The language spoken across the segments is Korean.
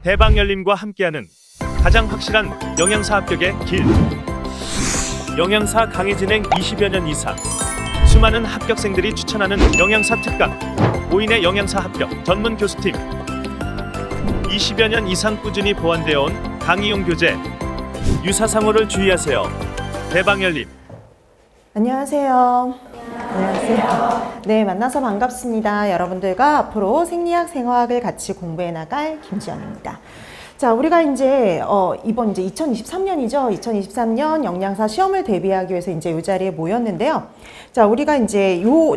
대방열림과 함께하는 가장 확실한 영양사 합격의 길. 영양사 강의 진행 20여 년 이상, 수많은 합격생들이 추천하는 영양사 특강, 5인의 영양사 합격 전문 교수팀, 20여 년 이상 꾸준히 보완되어 온 강의용 교재. 유사상호를 주의하세요. 대방열림. 안녕하세요. 안녕하세요. 네, 만나서 반갑습니다. 여러분들과 앞으로 생리학, 생화학을 같이 공부해 나갈 김지연입니다. 자, 우리가 이번 2023년이죠. 2023년 영양사 시험을 대비하기 위해서 이 자리에 모였는데요. 자, 우리가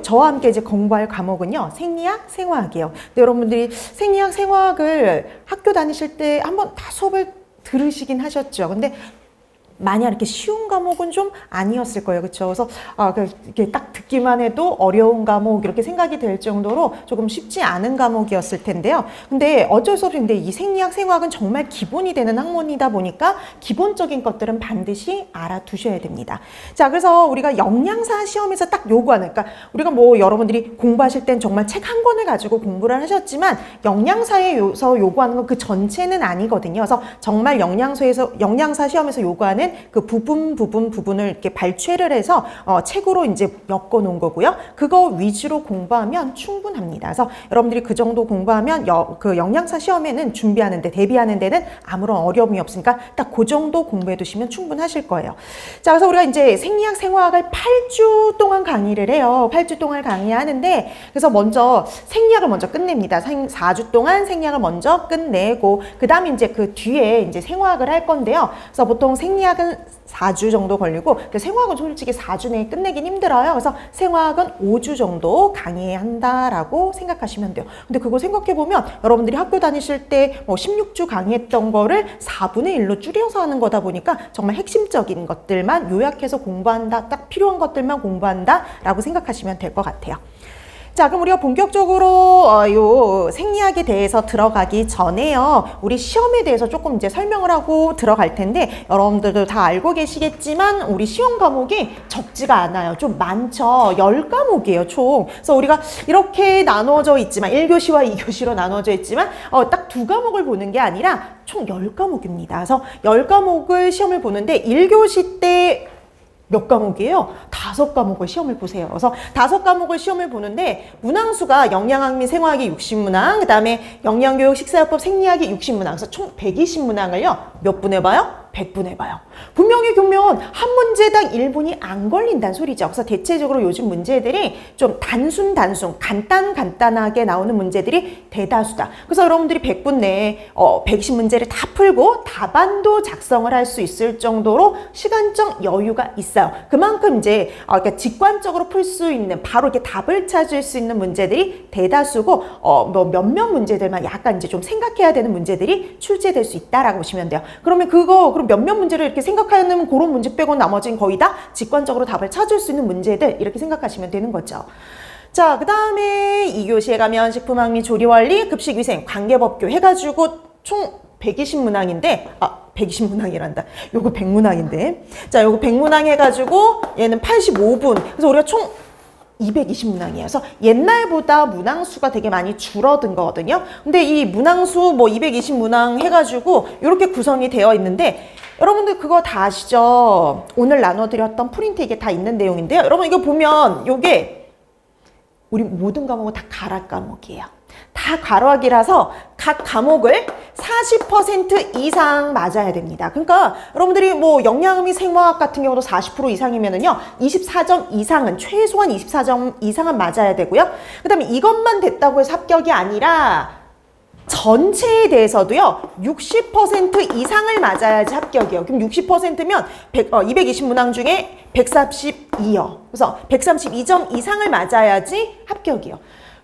저와 함께 공부할 과목은요, 생리학, 생화학이에요. 근데 여러분들이 생리학, 생화학을 학교 다니실 때 한번 다 수업을 들으시긴 하셨죠. 근데 만약 이렇게 쉬운 과목은 좀 아니었을 거예요. 그렇죠? 그래서 이렇게 딱 듣기만 해도 어려운 과목 이렇게 생각이 될 정도로 조금 쉽지 않은 과목이었을 텐데요. 근데 어쩔 수 없이 이 생리학, 생화학은 정말 기본이 되는 학문이다 보니까 기본적인 것들은 반드시 알아두셔야 됩니다. 자, 그래서 우리가 영양사 시험에서 딱 요구하는, 그러니까 우리가 여러분들이 공부하실 땐 정말 책 한 권을 가지고 공부를 하셨지만 영양사에서 요구하는 건 그 전체는 아니거든요. 그래서 정말 영양사 시험에서 요구하는 그 부분을 이렇게 발췌를 해서 책으로 엮어 놓은 거고요. 그거 위주로 공부하면 충분합니다. 그래서 여러분들이 그 정도 공부하면 그 영양사 시험에는 대비하는 데는 아무런 어려움이 없으니까 딱 그 정도 공부해 두시면 충분하실 거예요. 자, 그래서 우리가 생리학, 생화학을 8주 동안 강의를 해요. 8주 동안 강의하는데, 그래서 먼저 생리학을 먼저 끝냅니다. 4주 동안 생리학을 먼저 끝내고, 그 다음에 그 뒤에 생화학을 할 건데요. 그래서 보통 생리학은 4주 정도 걸리고, 생화학은 솔직히 4주 내에 끝내긴 힘들어요. 그래서 생화학은 5주 정도 강의해야 한다라고 생각하시면 돼요. 근데 그거 생각해보면 여러분들이 학교 다니실 때 16주 강의했던 거를 4분의 1로 줄여서 하는 거다 보니까 정말 핵심적인 것들만 요약해서 공부한다, 딱 필요한 것들만 공부한다라고 생각하시면 될 것 같아요. 자, 그럼 우리가 본격적으로 요 생리학에 대해서 들어가기 전에요, 우리 시험에 대해서 조금 설명을 하고 들어갈 텐데, 여러분들도 다 알고 계시겠지만 우리 시험 과목이 적지가 않아요. 좀 많죠. 10과목이에요, 총. 그래서 우리가 이렇게 나눠져 있지만 1교시와 2교시로 나눠져 있지만 딱 2과목을 보는 게 아니라 총 10과목입니다. 그래서 10과목을 시험을 보는데 1교시 때 몇 과목이에요? 5과목을 시험을 보세요. 그래서 5과목을 시험을 보는데, 문항수가 영양학 및 생화학이 60문항, 그 다음에 영양교육, 식사요법, 생리학이 60문항, 그래서 총 120문항을요, 몇 분 해봐요? 100분 해봐요. 분명히 그러면 한 문제당 1분이 안 걸린다는 소리죠. 그래서 대체적으로 요즘 문제들이 좀 간단하게 나오는 문제들이 대다수다. 그래서 여러분들이 100분 내에 120문제를 다 풀고 답안도 작성을 할 수 있을 정도로 시간적 여유가 있어요. 그만큼 그러니까 직관적으로 풀 수 있는, 바로 이렇게 답을 찾을 수 있는 문제들이 대다수고, 몇몇 문제들만 약간 좀 생각해야 되는 문제들이 출제될 수 있다라고 보시면 돼요. 그럼 몇몇 문제를 이렇게 생각하는 그런 문제 빼고 나머지는 거의 다 직관적으로 답을 찾을 수 있는 문제들, 이렇게 생각하시면 되는 거죠. 자, 그 다음에 2교시에 가면 식품학 및 조리원리, 급식위생, 관계법규 해가지고 총 120문항인데, 120문항이란다. 요거 100문항인데. 자, 요거 100문항 해가지고 얘는 85분. 그래서 우리가 총 220문항이에요. 그래서 옛날보다 문항수가 되게 많이 줄어든 거거든요. 근데 이 문항수 220문항 해가지고 이렇게 구성이 되어 있는데, 여러분들 그거 다 아시죠? 오늘 나눠드렸던 프린트 이게 다 있는 내용인데요. 여러분 이거 보면 요게 우리 모든 과목은 다 가락 과목이에요. 다 가락이라서 각 과목을 40% 이상 맞아야 됩니다. 그러니까 여러분들이 영양학 및 생화학 같은 경우도 40% 이상이면은요, 24점 이상은, 최소한 24점 이상은 맞아야 되고요. 그 다음에 이것만 됐다고 해서 합격이 아니라 전체에 대해서도요, 60% 이상을 맞아야지 합격이에요. 그럼 60%면 220문항 중에 132요. 그래서 132점 이상을 맞아야지 합격이에요.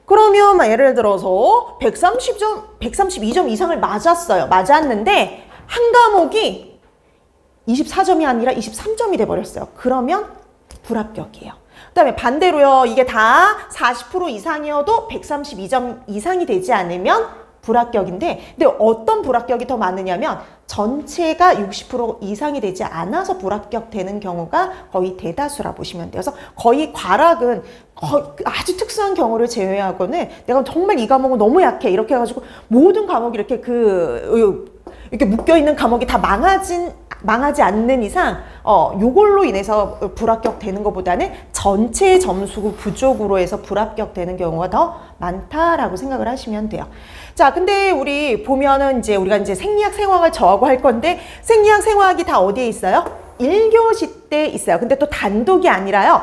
그러면 예를 들어서 132점 이상을 맞았는데 한 과목이 24점이 아니라 23점이 돼버렸어요. 그러면 불합격이에요. 그 다음에 반대로요, 이게 다 40% 이상이어도 132점 이상이 되지 않으면 불합격인데, 근데 어떤 불합격이 더 많으냐면 전체가 60% 이상이 되지 않아서 불합격되는 경우가 거의 대다수라 보시면 돼요. 그래서 거의 과락은 아주 특수한 경우를 제외하고는 내가 정말 이 과목은 너무 약해 이렇게 해가지고 모든 과목이 이렇게 이렇게 묶여있는 과목이 다 망하지 않는 이상 요걸로 인해서 불합격되는 것보다는 전체 점수 부족으로 해서 불합격되는 경우가 더 많다라고 생각을 하시면 돼요. 자, 근데 우리 보면은 우리가 이제 생리학 생화학을 저하고 할 건데 생리학 생화학이 다 어디에 있어요? 1교시 때 있어요. 근데 또 단독이 아니라요.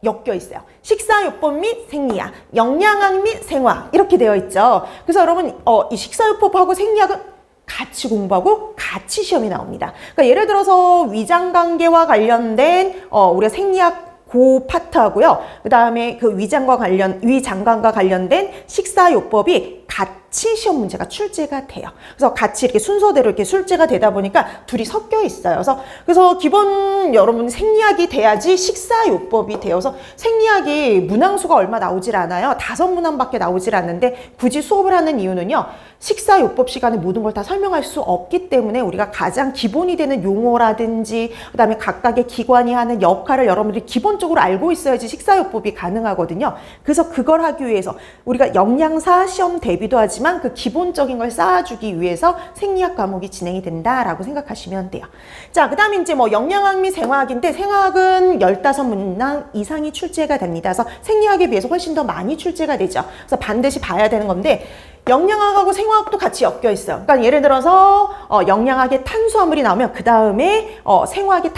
엮여 있어요. 식사요법 및 생리학, 영양학 및 생화학 이렇게 되어 있죠. 그래서 여러분 이 식사요법하고 생리학은 같이 공부하고 같이 시험이 나옵니다. 그러니까 예를 들어서 위장관계와 관련된 우리가 생리학 그 파트하고요. 그 다음에 그 위장관과 관련된 식사요법이 같이 시험 문제가 출제가 돼요. 그래서 같이 이렇게 순서대로 이렇게 출제가 되다 보니까 둘이 섞여 있어요. 그래서 기본 여러분 생리학이 돼야지 식사요법이 되어서 생리학이 문항수가 얼마 나오질 않아요. 5문항밖에 나오질 않는데 굳이 수업을 하는 이유는요. 식사요법 시간에 모든 걸 다 설명할 수 없기 때문에 우리가 가장 기본이 되는 용어라든지 그다음에 각각의 기관이 하는 역할을 여러분들이 기본적으로 알고 있어야지 식사요법이 가능하거든요. 그래서 그걸 하기 위해서 우리가 영양사 시험 대비도 하지만 그 기본적인 걸 쌓아주기 위해서 생리학 과목이 진행이 된다라고 생각하시면 돼요. 자, 그 다음에 이제 뭐 영양학 및 생화학인데 생화학은 15문항 이상이 출제가 됩니다. 그래서 생리학에 비해서 훨씬 더 많이 출제가 되죠. 그래서 반드시 봐야 되는 건데 영양학하고 생화학도 같이 엮여 있어요. 그러니까 예를 들어서 영양학의 탄수화물이 나오면 그 다음에 생화학의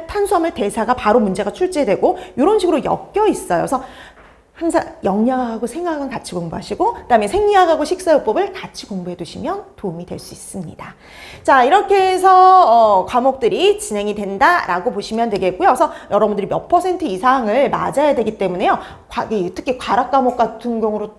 탄수화물 대사가 바로 문제가 출제되고 이런 식으로 엮여 있어요. 그래서 항상 영양학하고 생화학은 같이 공부하시고 그다음에 생리학하고 식사요법을 같이 공부해 두시면 도움이 될 수 있습니다. 자, 이렇게 해서 과목들이 진행이 된다라고 보시면 되겠고요. 그래서 여러분들이 몇 % 이상을 맞아야 되기 때문에요. 특히 과락 과목 같은 경우로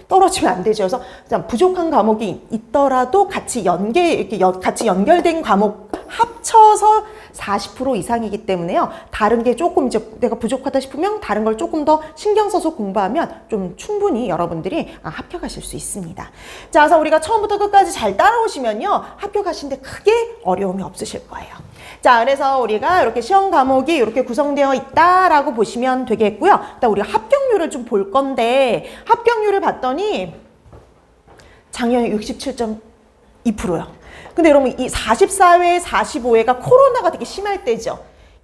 떨어지면 안 되죠. 그래서 부족한 과목이 있더라도 같이 연결된 과목 합쳐서 40% 이상이기 때문에요. 다른 게 조금 이제 내가 부족하다 싶으면 다른 걸 조금 더 신경 써서 공부하면 좀 충분히 여러분들이 합격하실 수 있습니다. 자, 그래서 우리가 처음부터 끝까지 잘 따라오시면요. 합격하시는데 크게 어려움이 없으실 거예요. 자, 그래서 우리가 이렇게 시험 과목이 이렇게 구성되어 있다라고 보시면 되겠고요. 일단 우리가 합격률을 좀 볼 건데 합격률을 봤더니 작년에 67.2%요. 근데 여러분 이 44회, 45회가 코로나가 되게 심할 때죠.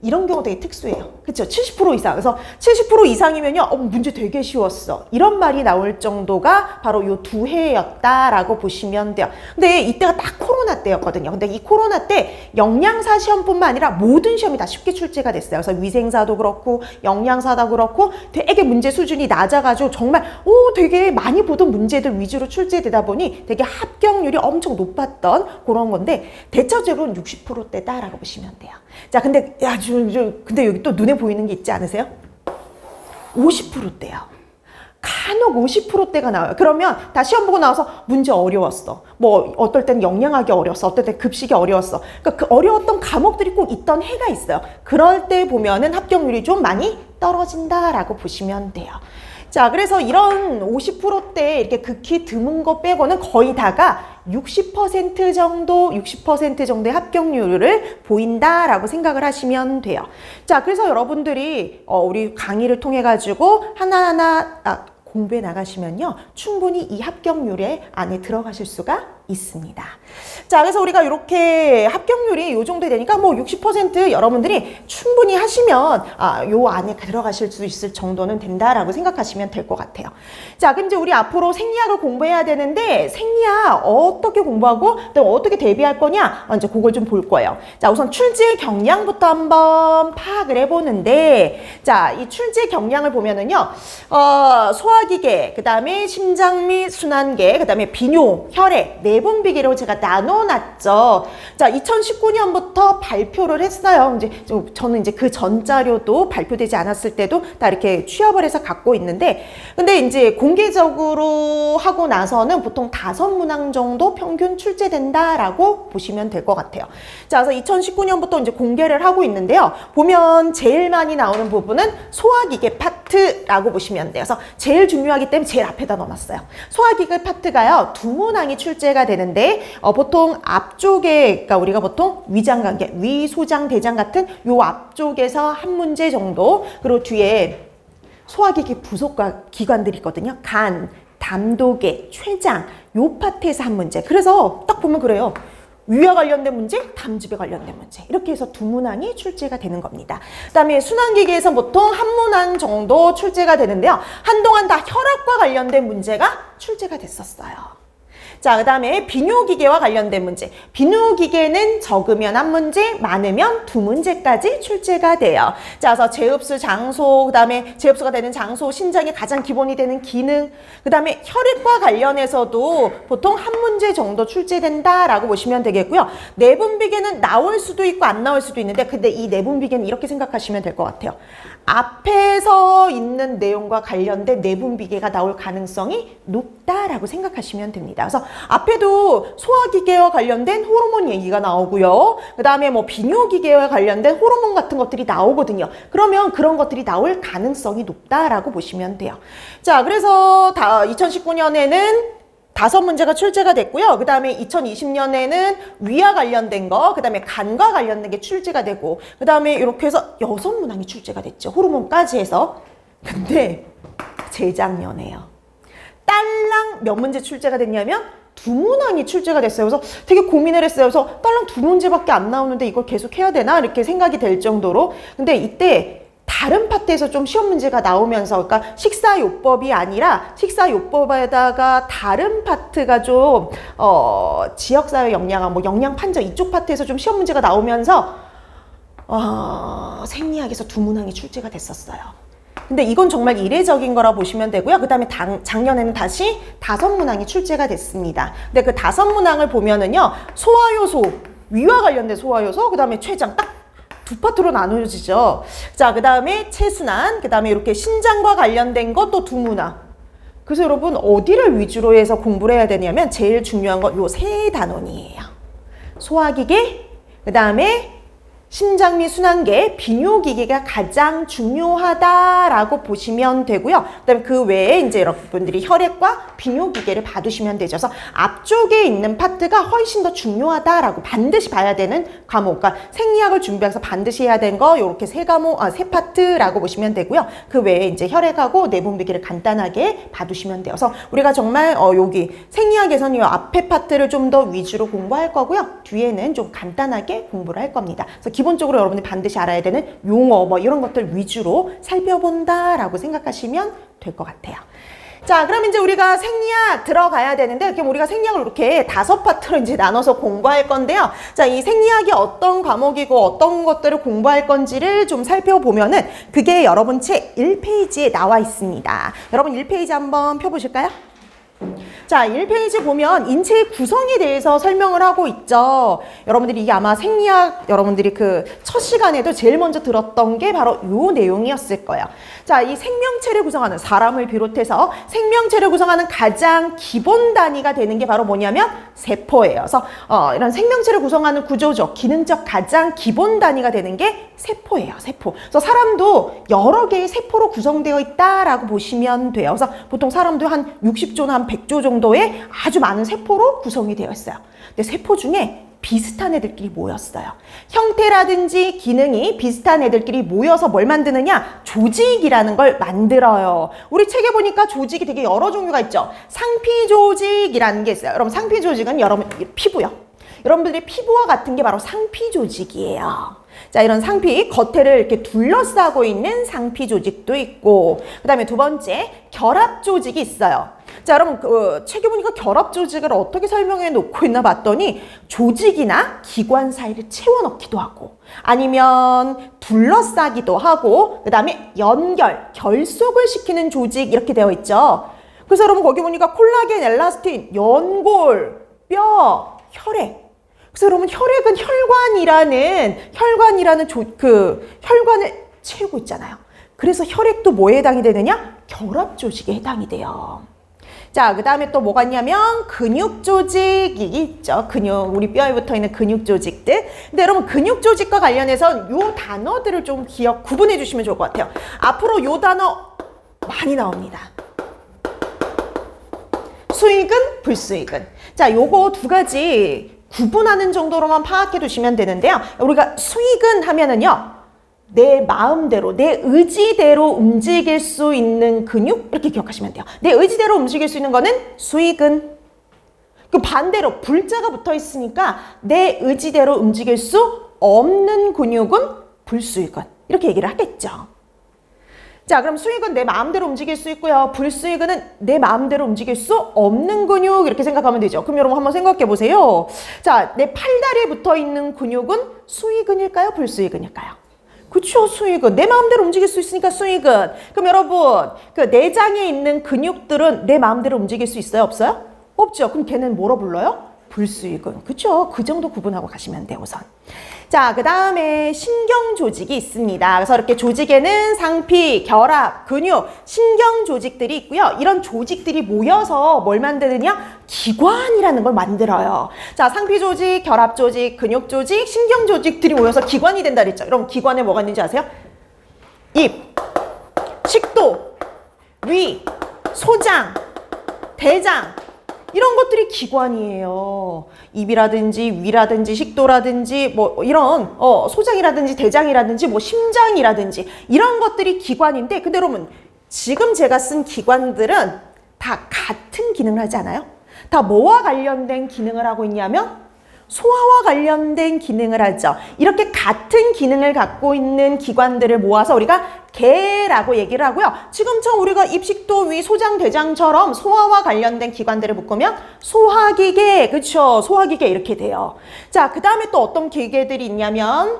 이런 경우 되게 특수해요. 그렇죠? 70% 이상. 그래서 70% 이상이면요. 문제 되게 쉬웠어. 이런 말이 나올 정도가 바로 요 두 해였다라고 보시면 돼요. 근데 이때가 딱 코로나 때였거든요. 근데 이 코로나 때 영양사 시험뿐만 아니라 모든 시험이 다 쉽게 출제가 됐어요. 그래서 위생사도 그렇고 영양사도 그렇고 되게 문제 수준이 낮아가지고 정말 되게 많이 보던 문제들 위주로 출제되다 보니 되게 합격률이 엄청 높았던 그런 건데 대체적으로는 60%대다라고 보시면 돼요. 자, 근데 근데 여기 또 눈에 보이는 게 있지 않으세요? 50%대요. 간혹 50%대가 나와요. 그러면 다 시험 보고 나와서 문제 어려웠어. 뭐 어떨 땐 영양학이 어려웠어. 어떨 땐 급식이 어려웠어. 그러니까 그 어려웠던 과목들이 꼭 있던 해가 있어요. 그럴 때 보면은 합격률이 좀 많이 떨어진다라고 보시면 돼요. 자, 그래서 이런 50%대 이렇게 극히 드문 거 빼고는 거의 다가 60% 정도의 합격률을 보인다라고 생각을 하시면 돼요. 자, 그래서 여러분들이 우리 강의를 통해 가지고 하나하나 공부해 나가시면요. 충분히 이 합격률에 안에 들어가실 수가 있습니다. 자, 그래서 우리가 이렇게 합격률이 요 정도 되니까 뭐 60% 여러분들이 충분히 하시면 요 안에 들어가실 수 있을 정도는 된다라고 생각하시면 될 것 같아요. 자, 그럼 이제 우리 앞으로 생리학을 공부해야 되는데 생리학 어떻게 공부하고 또 어떻게 대비할 거냐? 이제 그걸 좀 볼 거예요. 자, 우선 출제 경량부터 한번 파악을 해보는데 자, 이 출제 경량을 보면은요. 소화기계, 그 다음에 심장 및 순환계, 그 다음에 비뇨, 혈액, 내분비계로 제가 나눠놨죠. 자, 2019년부터 발표를 했어요. 저는 이제 그 전 자료도 발표되지 않았을 때도 다 이렇게 취합을 해서 갖고 있는데, 근데 이제 공개적으로 하고 나서는 보통 5문항 정도 평균 출제된다라고 보시면 될 것 같아요. 자, 그래서 2019년부터 이제 공개를 하고 있는데요. 보면 제일 많이 나오는 부분은 소화기계 파트. 파트라고 보시면 돼요. 그래서 제일 중요하기 때문에 제일 앞에다 넣어놨어요. 소화기계 파트가요, 두 문항이 출제가 되는데 보통 앞쪽에, 그러니까 우리가 보통 위장관계, 위, 소장, 대장 같은 요 앞쪽에서 한 문제 정도, 그리고 뒤에 소화기계 부속 기관들이 있거든요. 간, 담도계, 췌장, 요 파트에서 한 문제. 그래서 딱 보면 그래요. 위와 관련된 문제, 담즙에 관련된 문제. 이렇게 해서 두 문항이 출제가 되는 겁니다. 그 다음에 순환기계에서 보통 한 문항 정도 출제가 되는데요. 한동안 다 혈압과 관련된 문제가 출제가 됐었어요. 자, 그 다음에 비뇨기계와 관련된 문제. 비뇨기계는 적으면 한 문제, 많으면 두 문제까지 출제가 돼요. 자, 그래서 재흡수 장소, 그 다음에 재흡수가 되는 장소, 신장의 가장 기본이 되는 기능, 그 다음에 혈액과 관련해서도 보통 한 문제 정도 출제된다라고 보시면 되겠고요. 내분비계는 나올 수도 있고 안 나올 수도 있는데, 근데 이 내분비계는 이렇게 생각하시면 될 것 같아요. 앞에서 있는 내용과 관련된 내분비계가 나올 가능성이 높다라고 생각하시면 됩니다. 그래서 앞에도 소화기계와 관련된 호르몬 얘기가 나오고요. 그 다음에 뭐 비뇨기계와 관련된 호르몬 같은 것들이 나오거든요. 그러면 그런 것들이 나올 가능성이 높다라고 보시면 돼요. 자, 그래서 2019년에는 5문제가 출제가 됐고요. 그 다음에 2020년에는 위와 관련된 거, 그 다음에 간과 관련된 게 출제가 되고, 그 다음에 이렇게 해서 6문항이 출제가 됐죠. 호르몬까지 해서. 근데 재작년에요. 딸랑 몇 문제 출제가 됐냐면 2문항이 출제가 됐어요. 그래서 되게 고민을 했어요. 그래서 딸랑 2문제밖에 안 나오는데 이걸 계속 해야 되나? 이렇게 생각이 될 정도로. 근데 이때 다른 파트에서 좀 시험 문제가 나오면서, 그러니까 식사요법이 아니라 식사요법에다가 다른 파트가 좀 지역사회 영양학, 뭐 영양 판정 이쪽 파트에서 좀 시험 문제가 나오면서 생리학에서 2문항이 출제가 됐었어요. 근데 이건 정말 이례적인 거라 보시면 되고요. 그 다음에 작년에는 다시 5문항이 출제가 됐습니다. 근데 그 5문항을 보면은요, 소화효소, 위와 관련된 소화효소, 그 다음에 췌장 딱 두 파트로 나누어지죠. 자, 그 다음에 체순환, 그 다음에 이렇게 신장과 관련된 것 또 2문항. 그래서 여러분 어디를 위주로 해서 공부를 해야 되냐면 제일 중요한 건 요 3단원이에요. 소화기계, 그 다음에 심장 및 순환계, 비뇨기계가 가장 중요하다라고 보시면 되고요. 그다음에 그 외에 이제 여러분들이 혈액과 비뇨기계를 봐두시면 되죠. 그래서 앞쪽에 있는 파트가 훨씬 더 중요하다라고 반드시 봐야 되는 과목. 그러니까 생리학을 준비해서 반드시 해야 되는 거 요렇게 세 파트라고 보시면 되고요. 그 외에 이제 혈액하고 내분비계를 간단하게 봐두시면 돼요. 그래서 우리가 정말 여기 생리학에서는 이 앞에 파트를 좀 더 위주로 공부할 거고요. 뒤에는 좀 간단하게 공부를 할 겁니다. 그래서 기본적으로 여러분이 반드시 알아야 되는 용어 뭐 이런 것들 위주로 살펴본다라고 생각하시면 될 것 같아요. 자, 그럼 이제 우리가 생리학 들어가야 되는데, 그럼 우리가 생리학을 이렇게 5파트로 이제 나눠서 공부할 건데요. 자, 이 생리학이 어떤 과목이고 어떤 것들을 공부할 건지를 좀 살펴보면은 그게 여러분 책 1페이지에 나와 있습니다. 여러분 1페이지 한번 펴보실까요? 자, 1페이지 보면 인체의 구성에 대해서 설명을 하고 있죠. 여러분들이 이게 아마 생리학 여러분들이 그 첫 시간에도 제일 먼저 들었던 게 바로 요 내용이었을 거예요. 자, 이 생명체를 구성하는 사람을 비롯해서 생명체를 구성하는 가장 기본 단위가 되는 게 바로 뭐냐면 세포예요. 그래서 이런 생명체를 구성하는 구조적, 기능적 가장 기본 단위가 되는 게 세포예요. 세포. 그래서 사람도 여러 개의 세포로 구성되어 있다라고 보시면 돼요. 그래서 보통 사람도 한 60조나 한 100조 정도의 아주 많은 세포로 구성이 되어 있어요. 근데 세포 중에 비슷한 애들끼리 모였어요. 형태라든지 기능이 비슷한 애들끼리 모여서 뭘 만드느냐? 조직이라는 걸 만들어요. 우리 책에 보니까 조직이 되게 여러 종류가 있죠. 상피조직이라는 게 있어요. 여러분 상피조직은 여러분 피부요. 여러분들의 피부와 같은 게 바로 상피조직이에요. 자, 이런 상피, 겉에를 이렇게 둘러싸고 있는 상피조직도 있고, 그 다음에 두 번째, 결합조직이 있어요. 자, 여러분, 책에 보니까 결합조직을 어떻게 설명해 놓고 있나 봤더니, 조직이나 기관 사이를 채워넣기도 하고, 아니면 둘러싸기도 하고, 그 다음에 연결, 결속을 시키는 조직, 이렇게 되어 있죠. 그래서 여러분, 거기 보니까 콜라겐, 엘라스틴, 연골, 뼈, 혈액. 그래서 여러분 혈액은 혈관이라는 혈관을 채우고 있잖아요. 그래서 혈액도 뭐에 해당이 되느냐? 결합 조직에 해당이 돼요. 자, 그 다음에 또 뭐가 있냐면 근육 조직이 있죠. 근육, 우리 뼈에 붙어 있는 근육 조직들. 근데 여러분 근육 조직과 관련해서 요 단어들을 좀 구분해 주시면 좋을 것 같아요. 앞으로 요 단어 많이 나옵니다. 수익은, 불수익은. 자, 요거 두 가지 구분하는 정도로만 파악해 두시면 되는데요. 우리가 수익은 하면은요, 내 마음대로, 내 의지대로 움직일 수 있는 근육, 이렇게 기억하시면 돼요. 내 의지대로 움직일 수 있는 거는 수익은. 그 반대로 불자가 붙어 있으니까 내 의지대로 움직일 수 없는 근육은 불수익은. 이렇게 얘기를 하겠죠. 자, 그럼 수익은 내 마음대로 움직일 수 있고요. 불수익은 내 마음대로 움직일 수 없는 근육, 이렇게 생각하면 되죠. 그럼 여러분 한번 생각해 보세요. 자, 내 팔다리에 붙어 있는 근육은 수익은일까요? 불수익은일까요? 그쵸, 수익은. 내 마음대로 움직일 수 있으니까 수익은. 그럼 여러분, 그 내장에 있는 근육들은 내 마음대로 움직일 수 있어요? 없어요? 없죠. 그럼 걔는 뭐로 불러요? 불수익은. 그쵸? 그 정도 구분하고 가시면 돼요, 우선. 자, 그 다음에 신경 조직이 있습니다. 그래서 이렇게 조직에는 상피, 결합, 근육, 신경 조직들이 있고요. 이런 조직들이 모여서 뭘 만드느냐? 기관이라는 걸 만들어요. 자, 상피 조직, 결합 조직, 근육 조직, 신경 조직들이 모여서 기관이 된다 그랬죠. 여러분, 기관에 뭐가 있는지 아세요? 입, 식도, 위, 소장, 대장, 이런 것들이 기관이에요. 입이라든지 위라든지 식도라든지 뭐 이런 소장이라든지 대장이라든지 뭐 심장이라든지 이런 것들이 기관인데, 근데 여러분 지금 제가 쓴 기관들은 다 같은 기능을 하지 않아요? 다 뭐와 관련된 기능을 하고 있냐면 소화와 관련된 기능을 하죠. 이렇게 같은 기능을 갖고 있는 기관들을 모아서 우리가 개라고 얘기를 하고요. 지금처럼 우리가 입식도, 위, 소장, 대장처럼 소화와 관련된 기관들을 묶으면 소화기계, 그렇죠? 소화기계 이렇게 돼요. 자, 그 다음에 또 어떤 기계들이 있냐면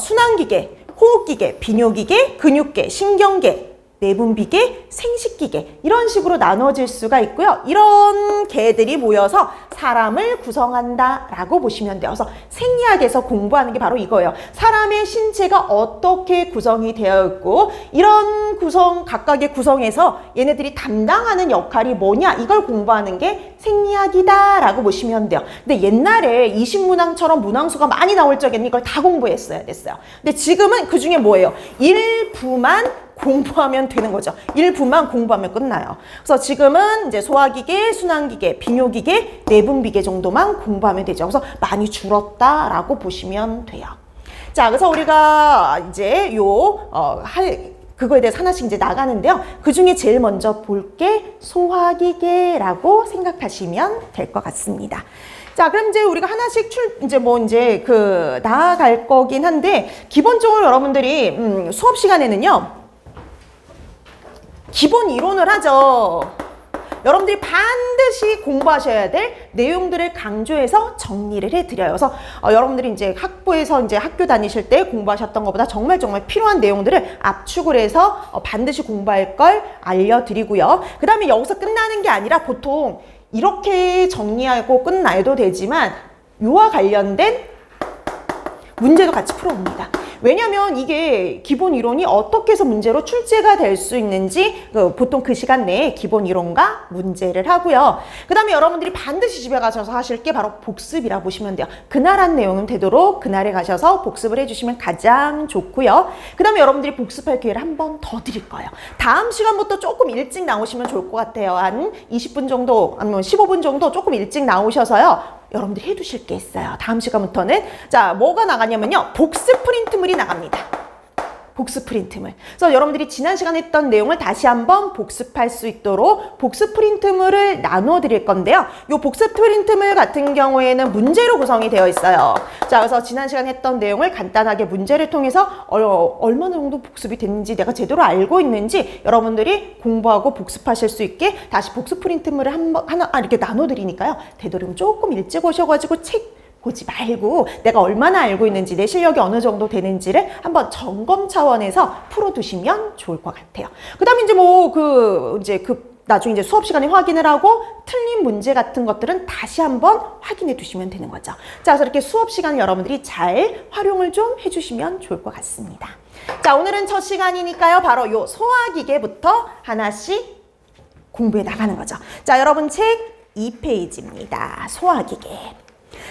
순환기계, 호흡기계, 비뇨기계, 근육계, 신경계, 내분비계, 생식기계, 이런 식으로 나눠질 수가 있고요. 이런 개들이 모여서 사람을 구성한다라고 보시면 돼요. 그래서 생리학에서 공부하는 게 바로 이거예요. 사람의 신체가 어떻게 구성이 되어 있고 이런 구성, 각각의 구성에서 얘네들이 담당하는 역할이 뭐냐, 이걸 공부하는 게 생리학이다라고 보시면 돼요. 근데 옛날에 이식문항처럼 문항수가 많이 나올 적에는 이걸 다 공부했어야 됐어요. 근데 지금은 그 중에 뭐예요? 일부만 공부하면 되는 거죠. 일부만 공부하면 끝나요. 그래서 지금은 이제 소화기계, 순환기계, 비뇨기계, 내분비계 정도만 공부하면 되죠. 그래서 많이 줄었다라고 보시면 돼요. 자, 그래서 우리가 이제 그거에 대해서 하나씩 이제 나가는데요. 그 중에 제일 먼저 볼 게 소화기계라고 생각하시면 될 것 같습니다. 자, 그럼 이제 우리가 하나씩 나아갈 거긴 한데, 기본적으로 여러분들이 수업 시간에는요, 기본 이론을 하죠. 여러분들이 반드시 공부하셔야 될 내용들을 강조해서 정리를 해드려요. 그래서 여러분들이 이제 학부에서 이제 학교 다니실 때 공부하셨던 것보다 정말 필요한 내용들을 압축을 해서 반드시 공부할 걸 알려드리고요. 그 다음에 여기서 끝나는 게 아니라 보통 이렇게 정리하고 끝나도 되지만 요와 관련된 문제도 같이 풀어봅니다. 왜냐면 이게 기본 이론이 어떻게 해서 문제로 출제가 될 수 있는지 보통 그 시간 내에 기본 이론과 문제를 하고요. 그 다음에 여러분들이 반드시 집에 가셔서 하실 게 바로 복습이라 보시면 돼요. 그날 한 내용은 되도록 그날에 가셔서 복습을 해주시면 가장 좋고요. 그 다음에 여러분들이 복습할 기회를 한 번 더 드릴 거예요. 다음 시간부터 조금 일찍 나오시면 좋을 것 같아요. 한 20분 정도 아니면 15분 정도 조금 일찍 나오셔서요. 여러분들이 해두실 게 있어요. 다음 시간부터는. 자, 뭐가 나가냐면요. 복습 프린트물이 나갑니다. 복습 프린트물. 그래서 여러분들이 지난 시간에 했던 내용을 다시 한번 복습할 수 있도록 복습 프린트물을 나눠 드릴 건데요. 이 복습 프린트물 같은 경우에는 문제로 구성이 되어 있어요. 자, 그래서 지난 시간에 했던 내용을 간단하게 문제를 통해서 얼마나 정도 복습이 됐는지 내가 제대로 알고 있는지 여러분들이 공부하고 복습하실 수 있게 다시 복습 프린트물을 이렇게 나눠 드리니까요. 되도록 조금 일찍 오셔가지고 책 보지 말고 내가 얼마나 알고 있는지, 내 실력이 어느 정도 되는지를 한번 점검 차원에서 풀어두시면 좋을 것 같아요. 그 다음에 이제 나중에 이제 수업 시간에 확인을 하고 틀린 문제 같은 것들은 다시 한번 확인해 두시면 되는 거죠. 자, 그래서 이렇게 수업 시간 여러분들이 잘 활용을 좀 해주시면 좋을 것 같습니다. 자, 오늘은 첫 시간이니까요. 바로 요 소화기계부터 하나씩 공부해 나가는 거죠. 자, 여러분 책 2페이지입니다. 소화기계.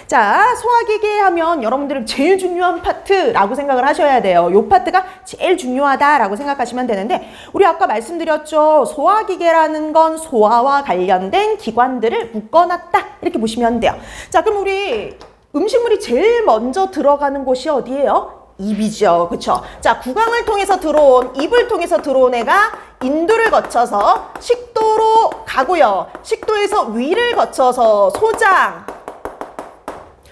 자, 소화기계 하면 여러분들은 제일 중요한 파트라고 생각을 하셔야 돼요. 이 파트가 제일 중요하다라고 생각하시면 되는데 우리 아까 말씀드렸죠. 소화기계라는 건 소화와 관련된 기관들을 묶어놨다. 이렇게 보시면 돼요. 자, 그럼 우리 음식물이 제일 먼저 들어가는 곳이 어디예요? 입이죠. 그쵸? 자, 구강을 통해서 들어온, 입을 통해서 들어온 애가 인두를 거쳐서 식도로 가고요. 식도에서 위를 거쳐서 소장.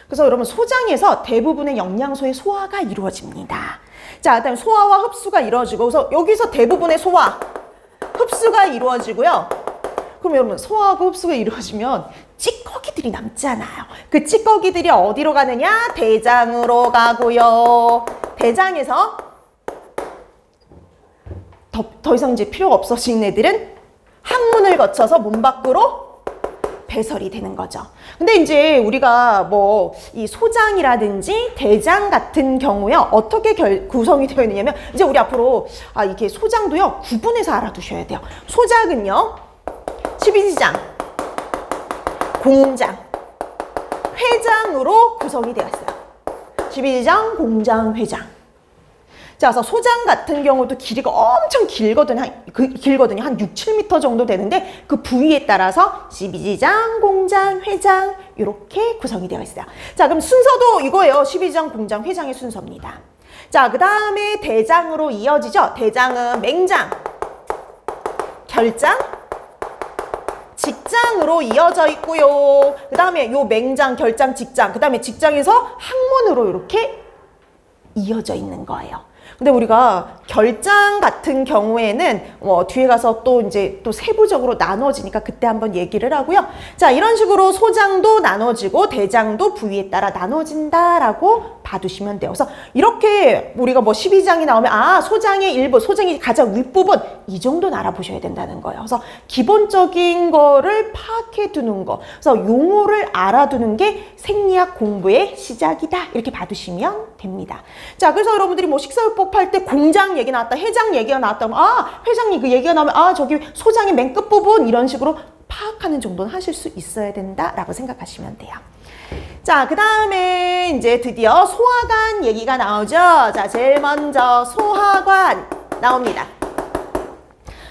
그래서 여러분 소장에서 대부분의 영양소의 소화가 이루어집니다. 자, 그다음에 소화와 흡수가 이루어지고 그래서 여기서 대부분의 소화, 흡수가 이루어지고요. 그럼 여러분 소화하고 흡수가 이루어지면 찌꺼기들이 남잖아요. 그 찌꺼기들이 어디로 가느냐? 대장으로 가고요. 대장에서 더 이상 이제 필요가 없어진 애들은 항문을 거쳐서 몸 밖으로 배설이 되는 거죠. 근데 이제 우리가 뭐 이 소장이라든지 대장 같은 경우에 어떻게 구성이 되어 있느냐면 이제 우리 앞으로 이게 소장도요 구분해서 알아두셔야 돼요. 소장은요 12지장, 공장, 회장으로 구성이 되어 있어요. 12지장, 공장, 회장. 자, 그래서 소장 같은 경우도 길이가 엄청 길거든요. 한 6, 7m 정도 되는데 그 부위에 따라서 12지장, 공장, 회장 이렇게 구성이 되어 있어요. 자, 그럼 순서도 이거예요. 12지장, 공장, 회장의 순서입니다. 자, 그 다음에 대장으로 이어지죠. 대장은 맹장, 결장, 직장으로 이어져 있고요. 그 다음에 요 맹장, 결장, 직장, 그 다음에 직장에서 항문으로 이렇게 이어져 있는 거예요. 근데 우리가 결장 같은 경우에는 뒤에 가서 또 이제 또 세부적으로 나눠지니까 그때 한번 얘기를 하고요. 자, 이런 식으로 소장도 나눠지고 대장도 부위에 따라 나눠진다라고 봐두시면 돼요. 그래서 이렇게 우리가 뭐 12장이 나오면 소장의 일부, 소장이 가장 윗부분 이 정도는 알아보셔야 된다는 거예요. 그래서 기본적인 거를 파악해 두는 거. 그래서 용어를 알아두는 게 생리학 공부의 시작이다. 이렇게 봐두시면 됩니다. 자, 그래서 여러분들이 뭐 식사요법 할 때 공장 얘기 나왔다, 회장 얘기가 나왔다 하면 회장님 그 얘기가 나오면 저기 소장의 맨 끝부분 이런 식으로 파악하는 정도는 하실 수 있어야 된다라고 생각하시면 돼요. 자, 그 다음에 이제 드디어 소화관 얘기가 나오죠. 자, 제일 먼저 소화관 나옵니다.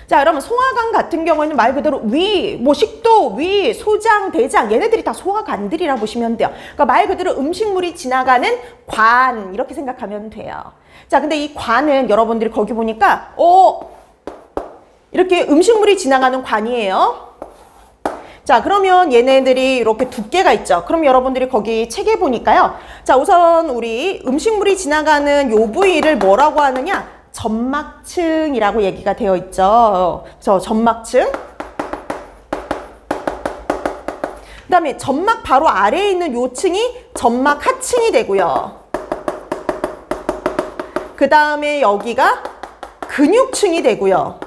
자, 여러분 소화관 같은 경우에는 말 그대로 위, 뭐 식도, 위, 소장, 대장 얘네들이 다 소화관들이라 보시면 돼요. 그러니까 말 그대로 음식물이 지나가는 관 이렇게 생각하면 돼요. 자, 근데 이 관은 여러분들이 거기 보니까 이렇게 음식물이 지나가는 관이에요. 자, 그러면 얘네들이 이렇게 두께가 있죠. 그럼 여러분들이 거기 책에 보니까요. 자, 우선 우리 음식물이 지나가는 요 부위를 뭐라고 하느냐? 점막층이라고 얘기가 되어 있죠. 저 점막층. 그 다음에 점막 바로 아래에 있는 요 층이 점막 하층이 되고요. 그 다음에 여기가 근육층이 되고요.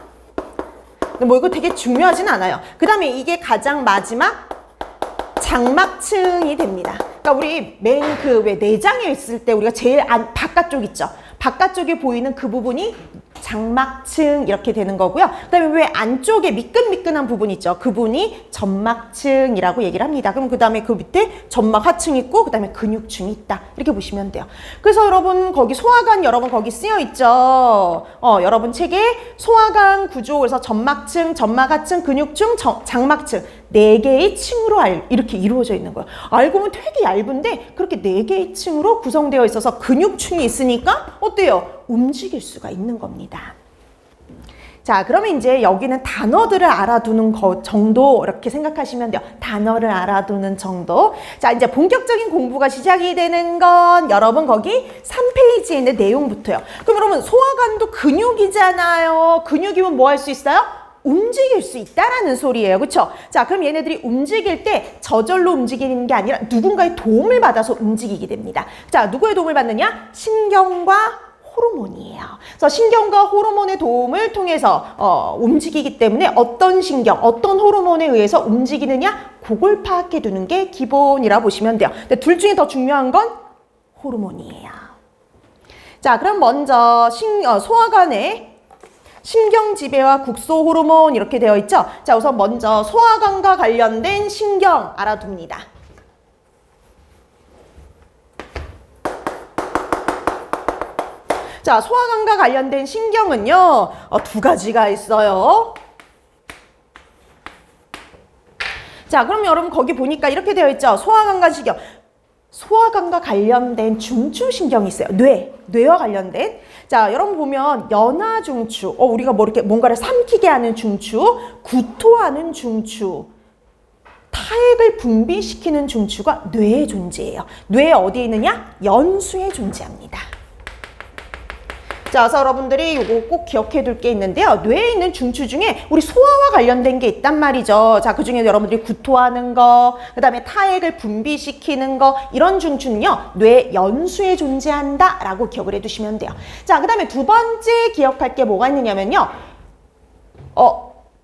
뭐 이거 되게 중요하진 않아요. 그 다음에 이게 가장 마지막 장막층이 됩니다. 그러니까 우리 맨 왜 내장에 있을 때 우리가 제일 바깥쪽 있죠. 바깥쪽에 보이는 그 부분이 장막층 이렇게 되는 거고요. 그 다음에 왜 안쪽에 미끈미끈한 부분 있죠. 그 부분이 점막층이라고 얘기를 합니다. 그럼 그 다음에 그 밑에 점막 하층 있고 그 다음에 근육층이 있다. 이렇게 보시면 돼요. 그래서 여러분 거기 소화관 여러분 거기 쓰여 있죠. 여러분 책에 소화관 구조 그래서 점막층, 점막하층, 근육층, 장막층 4개의 층으로 이렇게 이루어져 있는 거예요. 알고 보면 되게 얇은데 그렇게 4개의 층으로 구성되어 있어서 근육층이 있으니까 어때요? 움직일 수가 있는 겁니다. 자, 그러면 이제 여기는 단어들을 알아두는 거 정도 이렇게 생각하시면 돼요. 단어를 알아두는 정도. 자, 이제 본격적인 공부가 시작이 되는 건 여러분 거기 3페이지에 있는 내용부터요. 그럼 여러분 소화관도 근육이잖아요. 근육이면 뭐 할 수 있어요? 움직일 수 있다라는 소리예요. 그렇죠? 자, 그럼 얘네들이 움직일 때 저절로 움직이는 게 아니라 누군가의 도움을 받아서 움직이게 됩니다. 자, 누구의 도움을 받느냐? 신경과 호르몬이에요. 그래서 신경과 호르몬의 도움을 통해서 움직이기 때문에 어떤 신경, 어떤 호르몬에 의해서 움직이느냐? 그걸 파악해 두는 게 기본이라 보시면 돼요. 근데 둘 중에 더 중요한 건 호르몬이에요. 자, 그럼 먼저 소화관에 신경지배와 국소 호르몬 이렇게 되어 있죠. 자, 우선 먼저 소화관과 관련된 신경 알아둡니다. 자, 소화관과 관련된 신경은요, 두 가지가 있어요. 자, 그럼 여러분 거기 보니까 이렇게 되어 있죠. 소화관과 신경. 소화관과 관련된 중추신경이 있어요. 뇌와 관련된. 자, 여러분 보면 연하중추, 우리가 뭐 이렇게 뭔가를 삼키게 하는 중추, 구토하는 중추, 타액을 분비시키는 중추가 뇌에 존재해요. 뇌에 어디에 있느냐? 연수에 존재합니다. 자, 그래서 여러분들이 이거 꼭 기억해 둘 게 있는데요. 뇌에 있는 중추 중에 우리 소화와 관련된 게 있단 말이죠. 자, 그 중에 여러분들이 구토하는 거, 그 다음에 타액을 분비시키는 거, 이런 중추는요, 뇌 연수에 존재한다 라고 기억을 해 두시면 돼요. 자, 그 다음에 두 번째 기억할 게 뭐가 있느냐면요.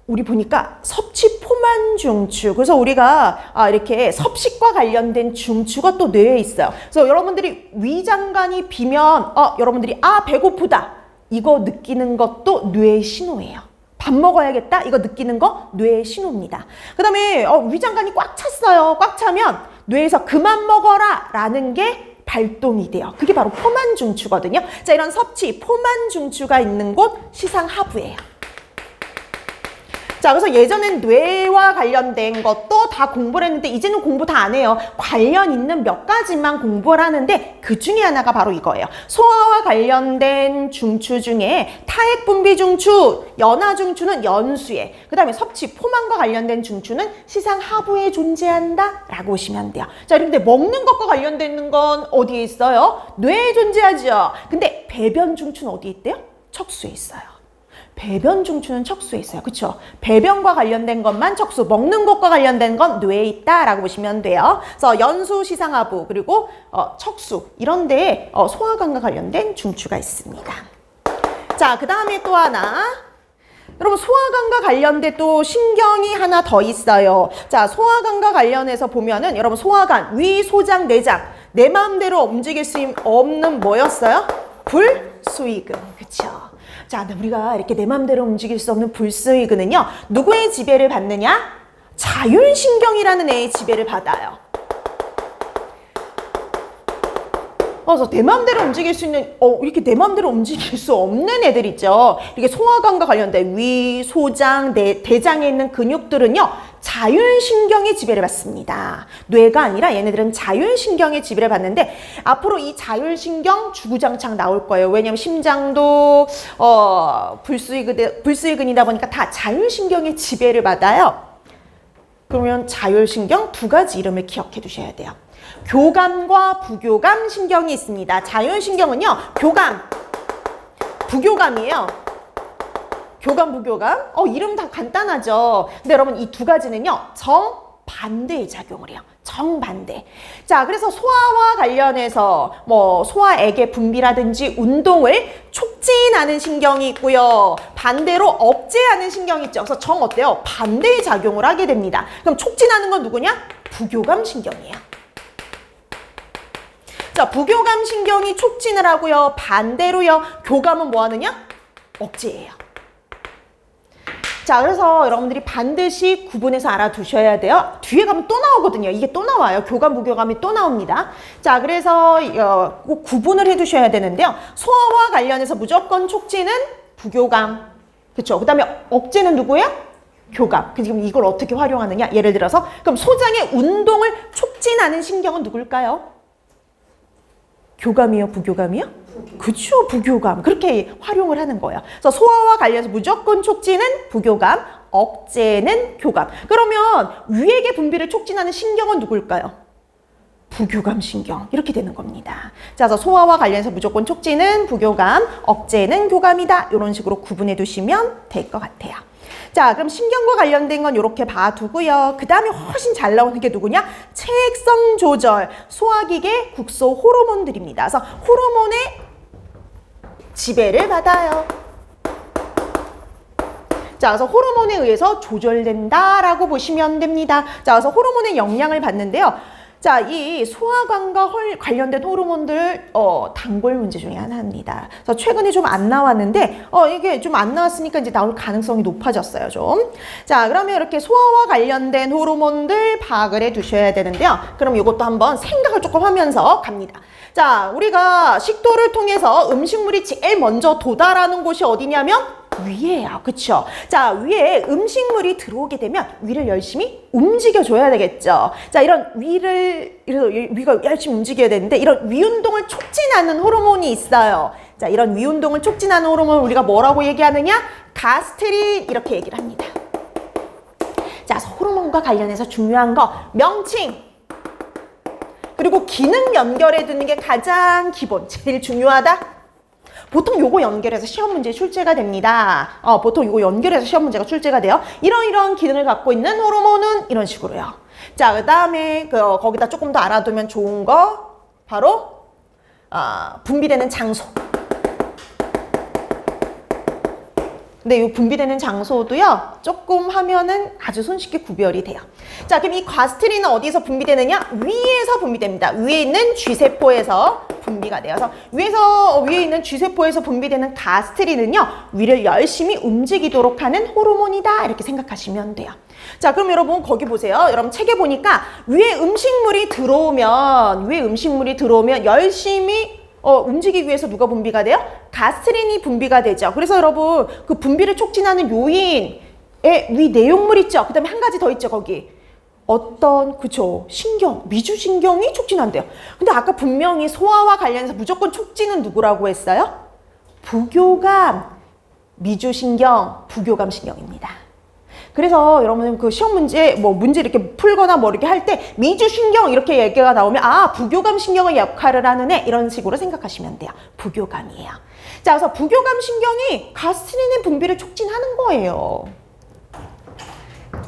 우리 보니까 섭취포만 중추. 그래서 우리가 이렇게 섭식과 관련된 중추가 또 뇌에 있어요. 그래서 여러분들이 위장관이 비면 여러분들이 배고프다 이거 느끼는 것도 뇌의 신호예요. 밥 먹어야겠다 이거 느끼는 거 뇌의 신호입니다. 그 다음에 위장관이 꽉 찼어요. 꽉 차면 뇌에서 그만 먹어라 라는 게 발동이 돼요. 그게 바로 포만 중추거든요. 자, 이런 섭취 포만 중추가 있는 곳 시상하부예요. 자, 그래서 예전엔 뇌와 관련된 것도 다 공부를 했는데 이제는 공부 다 안 해요. 관련 있는 몇 가지만 공부를 하는데 그 중에 하나가 바로 이거예요. 소화와 관련된 중추 중에 타액 분비 중추, 연하 중추는 연수에, 그 다음에 섭취 포만과 관련된 중추는 시상 하부에 존재한다 라고 보시면 돼요. 자, 그런데 먹는 것과 관련되는 건 어디에 있어요? 뇌에 존재하죠. 근데 배변 중추는 어디에 있대요? 척수에 있어요. 배변 중추는 척수에 있어요. 그렇죠? 배변과 관련된 것만 척수, 먹는 것과 관련된 건 뇌에 있다라고 보시면 돼요. 그래서 연수, 시상하부, 그리고 척수 이런 데에 소화관과 관련된 중추가 있습니다. 자, 그 다음에 또 하나. 여러분 소화관과 관련된 또 신경이 하나 더 있어요. 자, 소화관과 관련해서 보면은 여러분 소화관, 위, 소장, 내장 내 마음대로 움직일 수 없는 뭐였어요? 불수의근. 그렇죠? 자, 우리가 이렇게 내 맘대로 움직일 수 없는 불수의근은요, 누구의 지배를 받느냐? 자율신경이라는 애의 지배를 받아요. 그래서 내 맘대로 움직일 수 있는, 이렇게 내 맘대로 움직일 수 없는 애들 있죠. 이렇게 소화관과 관련된 위, 소장, 대장에 있는 근육들은요, 자율신경의 지배를 받습니다. 뇌가 아니라 얘네들은 자율신경의 지배를 받는데 앞으로 이 자율신경 주구장창 나올 거예요. 왜냐면 심장도 불수의근이다 보니까 다 자율신경의 지배를 받아요. 그러면 자율신경 두 가지 이름을 기억해 두셔야 돼요. 교감과 부교감 신경이 있습니다. 자율신경은요, 교감, 부교감이에요. 교감, 부교감. 이름 다 간단하죠. 근데 여러분 이 두 가지는요, 정반대의 작용을 해요. 정반대. 자, 그래서 소화와 관련해서 뭐 소화액의 분비라든지 운동을 촉진하는 신경이 있고요. 반대로 억제하는 신경이 있죠. 그래서 정 어때요? 반대의 작용을 하게 됩니다. 그럼 촉진하는 건 누구냐? 부교감 신경이에요. 자, 부교감 신경이 촉진을 하고요. 반대로요. 교감은 뭐 하느냐? 억제예요. 자, 그래서 여러분들이 반드시 구분해서 알아두셔야 돼요. 뒤에 가면 또 나오거든요. 이게 또 나와요. 교감, 부교감이 또 나옵니다. 자, 그래서 꼭 구분을 해두셔야 되는데요. 소화와 관련해서 무조건 촉진은 부교감. 그렇죠? 그 다음에 억제는 누구예요? 교감. 그럼 이걸 어떻게 활용하느냐? 예를 들어서 그럼 소장의 운동을 촉진하는 신경은 누굴까요? 교감이요? 부교감이요? 그쵸, 부교감. 그렇게 활용을 하는 거예요. 그래서 소화와 관련해서 무조건 촉진은 부교감, 억제는 교감. 그러면 위액의 분비를 촉진하는 신경은 누굴까요? 부교감 신경. 이렇게 되는 겁니다. 자, 그래서 소화와 관련해서 무조건 촉진은 부교감, 억제는 교감이다. 이런 식으로 구분해 두시면 될 것 같아요. 자, 그럼 신경과 관련된 건 이렇게 봐두고요. 그 다음에 훨씬 잘 나오는 게 누구냐? 체액성 조절, 소화기계 국소 호르몬들입니다. 그래서 호르몬의 지배를 받아요. 자, 그래서 호르몬에 의해서 조절된다라고 보시면 됩니다. 자, 그래서 호르몬의 영향을 받는데요. 자, 이 소화관과 관련된 호르몬들 단골 문제 중에 하나입니다. 그래서 최근에 좀 안 나왔는데 이게 좀 안 나왔으니까 이제 나올 가능성이 높아졌어요, 좀. 자, 그러면 이렇게 소화와 관련된 호르몬들 파악을 해 두셔야 되는데요. 그럼 이것도 한번 생각을 조금 하면서 갑니다. 자, 우리가 식도를 통해서 음식물이 제일 먼저 도달하는 곳이 어디냐면 위에요. 그쵸? 자, 위에 음식물이 들어오게 되면 위를 열심히 움직여줘야 되겠죠. 자, 이런 위가 열심히 움직여야 되는데 이런 위 운동을 촉진하는 호르몬이 있어요. 자, 이런 위 운동을 촉진하는 호르몬을 우리가 뭐라고 얘기하느냐? 가스트린 이렇게 얘기를 합니다. 자, 호르몬과 관련해서 중요한 거 명칭 그리고 기능 연결해 두는 게 가장 기본, 제일 중요하다. 보통 요거 연결해서 시험 문제 출제가 됩니다. 보통 요거 연결해서 시험 문제가 출제가 돼요. 이런 기능을 갖고 있는 호르몬은 이런 식으로요. 자, 그 다음에 거기다 조금 더 알아두면 좋은 거 바로 분비되는 장소. 근데 이 분비되는 장소도요, 조금 하면은 아주 손쉽게 구별이 돼요. 자, 그럼 이 가스트린은 어디서 분비되느냐? 위에서 분비됩니다. 위에 있는 쥐세포에서 분비가 돼요. 그래서 위에 있는 쥐세포에서 분비되는 가스트린은요, 위를 열심히 움직이도록 하는 호르몬이다. 이렇게 생각하시면 돼요. 자, 그럼 여러분 거기 보세요. 여러분 책에 보니까 위에 음식물이 들어오면 열심히 움직이기 위해서 누가 분비가 돼요? 가스트린이 분비가 되죠. 그래서 여러분 그 분비를 촉진하는 요인에 위 내용물 있죠. 그 다음에 한 가지 더 있죠. 거기 그쵸, 신경, 미주신경이 촉진한대요. 근데 아까 분명히 소화와 관련해서 무조건 촉진은 누구라고 했어요? 부교감, 미주신경, 부교감 신경입니다. 그래서 여러분 그 시험 문제 이렇게 풀거나 이렇게 할 때 미주신경 이렇게 얘기가 나오면 부교감 신경의 역할을 하는 애 이런 식으로 생각하시면 돼요. 부교감이에요. 자, 그래서 부교감 신경이 가스트린의 분비를 촉진하는 거예요.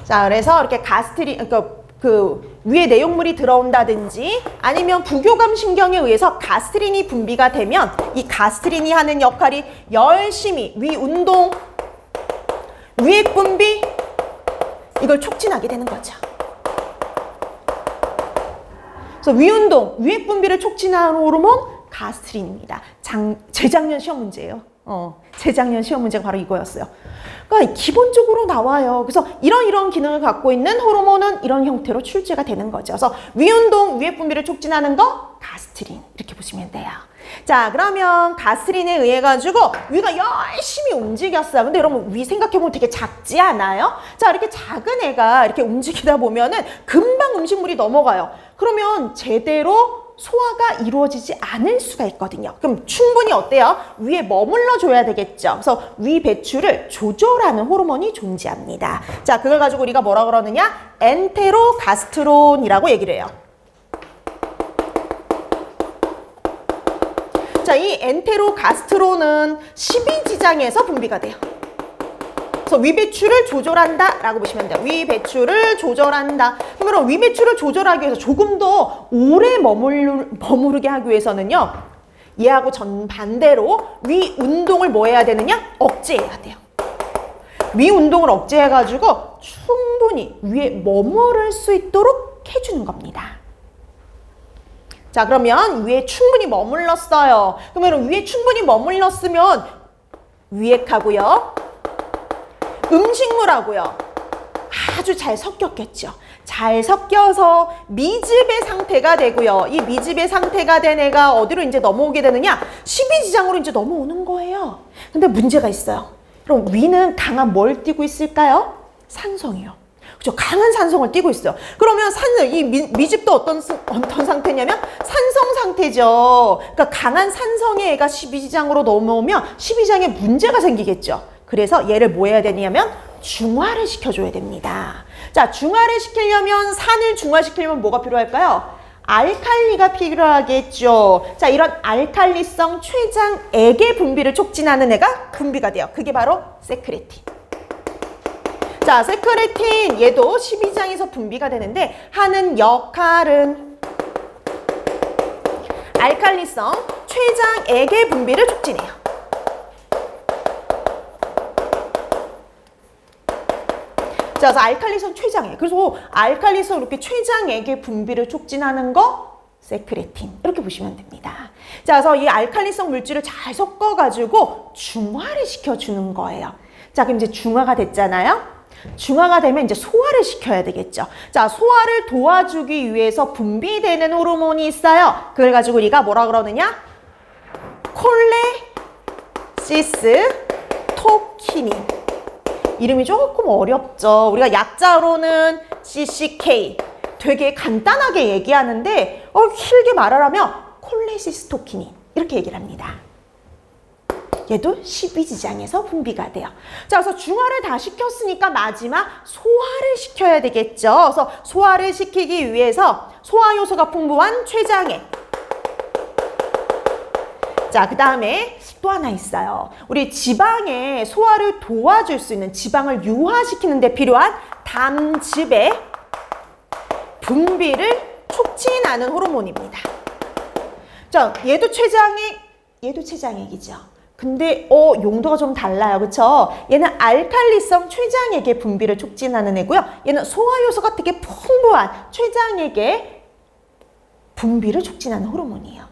자, 그래서 이렇게 가스트린 그 위에 내용물이 들어온다든지 아니면 부교감 신경에 의해서 가스트린이 분비가 되면 이 가스트린이 하는 역할이 열심히 위 운동, 위액 분비 이걸 촉진하게 되는 거죠. 그래서 위운동, 위액 분비를 촉진하는 호르몬 가스트린입니다. 재작년 시험 문제예요. 재작년 시험 문제가 바로 이거였어요. 그러니까 기본적으로 나와요. 그래서 이런 기능을 갖고 있는 호르몬은 이런 형태로 출제가 되는 거죠. 그래서 위운동, 위액 분비를 촉진하는 거 가스트린 이렇게 보시면 돼요. 자, 그러면 가스트린에 의해 가지고 위가 열심히 움직였어요. 근데 여러분 위 생각해보면 되게 작지 않아요? 자, 이렇게 작은 애가 이렇게 움직이다 보면은 금방 음식물이 넘어가요. 그러면 제대로 소화가 이루어지지 않을 수가 있거든요. 그럼 충분히 어때요? 위에 머물러 줘야 되겠죠. 그래서 위 배출을 조절하는 호르몬이 존재합니다. 자, 그걸 가지고 우리가 뭐라 그러느냐? 엔테로가스트론이라고 얘기를 해요. 자, 이 엔테로가스트론은 십이지장에서 분비가 돼요. 그래서 위배출을 조절한다 라고 보시면 돼요. 위배출을 조절한다. 그러면 위배출을 조절하기 위해서 조금 더 오래 머무르게 하기 위해서는요, 얘하고 정반대로 위 운동을 뭐 해야 되느냐? 억제해야 돼요. 위 운동을 억제해가지고 충분히 위에 머무를 수 있도록 해주는 겁니다. 자, 그러면 위에 충분히 머물렀어요. 그러면 위에 충분히 머물렀으면 위액하고요, 음식물하고요 아주 잘 섞였겠죠. 잘 섞여서 미즙의 상태가 되고요. 이 미즙의 상태가 된 애가 어디로 이제 넘어오게 되느냐? 십이지장으로 이제 넘어오는 거예요. 근데 문제가 있어요. 그럼 위는 강한 뭘 띠고 있을까요? 산성이요. 그죠? 강한 산성을 띠고 있어요. 그러면 이 미즙도 어떤 상태냐면 산성 상태죠. 그러니까 강한 산성의 애가 십이지장으로 넘어오면 십이지장에 문제가 생기겠죠. 그래서 얘를 뭐 해야 되냐면 중화를 시켜줘야 됩니다. 자, 중화를 시키려면 산을 중화시키려면 뭐가 필요할까요? 알칼리가 필요하겠죠. 자, 이런 알칼리성 췌장액의 분비를 촉진하는 애가 분비가 돼요. 그게 바로 세크레틴. 자, 세크레틴 얘도 십이지장에서 분비가 되는데 하는 역할은 알칼리성 췌장액의 분비를 촉진해요. 자, 그래서 알칼리성 췌장액. 그래서 알칼리성 이렇게 췌장액의 분비를 촉진하는 거 세크레틴. 이렇게 보시면 됩니다. 자, 그래서 이 알칼리성 물질을 잘 섞어가지고 중화를 시켜주는 거예요. 자, 그럼 이제 중화가 됐잖아요. 중화가 되면 이제 소화를 시켜야 되겠죠. 자, 소화를 도와주기 위해서 분비되는 호르몬이 있어요. 그걸 가지고 우리가 뭐라 그러느냐? 콜레시스토키닌. 이름이 조금 어렵죠. 우리가 약자로는 CCK. 되게 간단하게 얘기하는데 길게 말하라면 콜레시스토키닌 이렇게 얘기를 합니다. 얘도 십이지장에서 분비가 돼요. 자, 그래서 중화를 다 시켰으니까 마지막 소화를 시켜야 되겠죠. 그래서 소화를 시키기 위해서 소화 요소가 풍부한 췌장액. 자, 그 다음에 또 하나 있어요. 우리 지방의 소화를 도와줄 수 있는, 지방을 유화시키는 데 필요한 담즙의 분비를 촉진하는 호르몬입니다. 자, 얘도 췌장액이죠. 근데 용도가 좀 달라요. 그쵸? 얘는 알칼리성 췌장액의 분비를 촉진하는 애고요. 얘는 소화 요소가 되게 풍부한 췌장액의 분비를 촉진하는 호르몬이에요.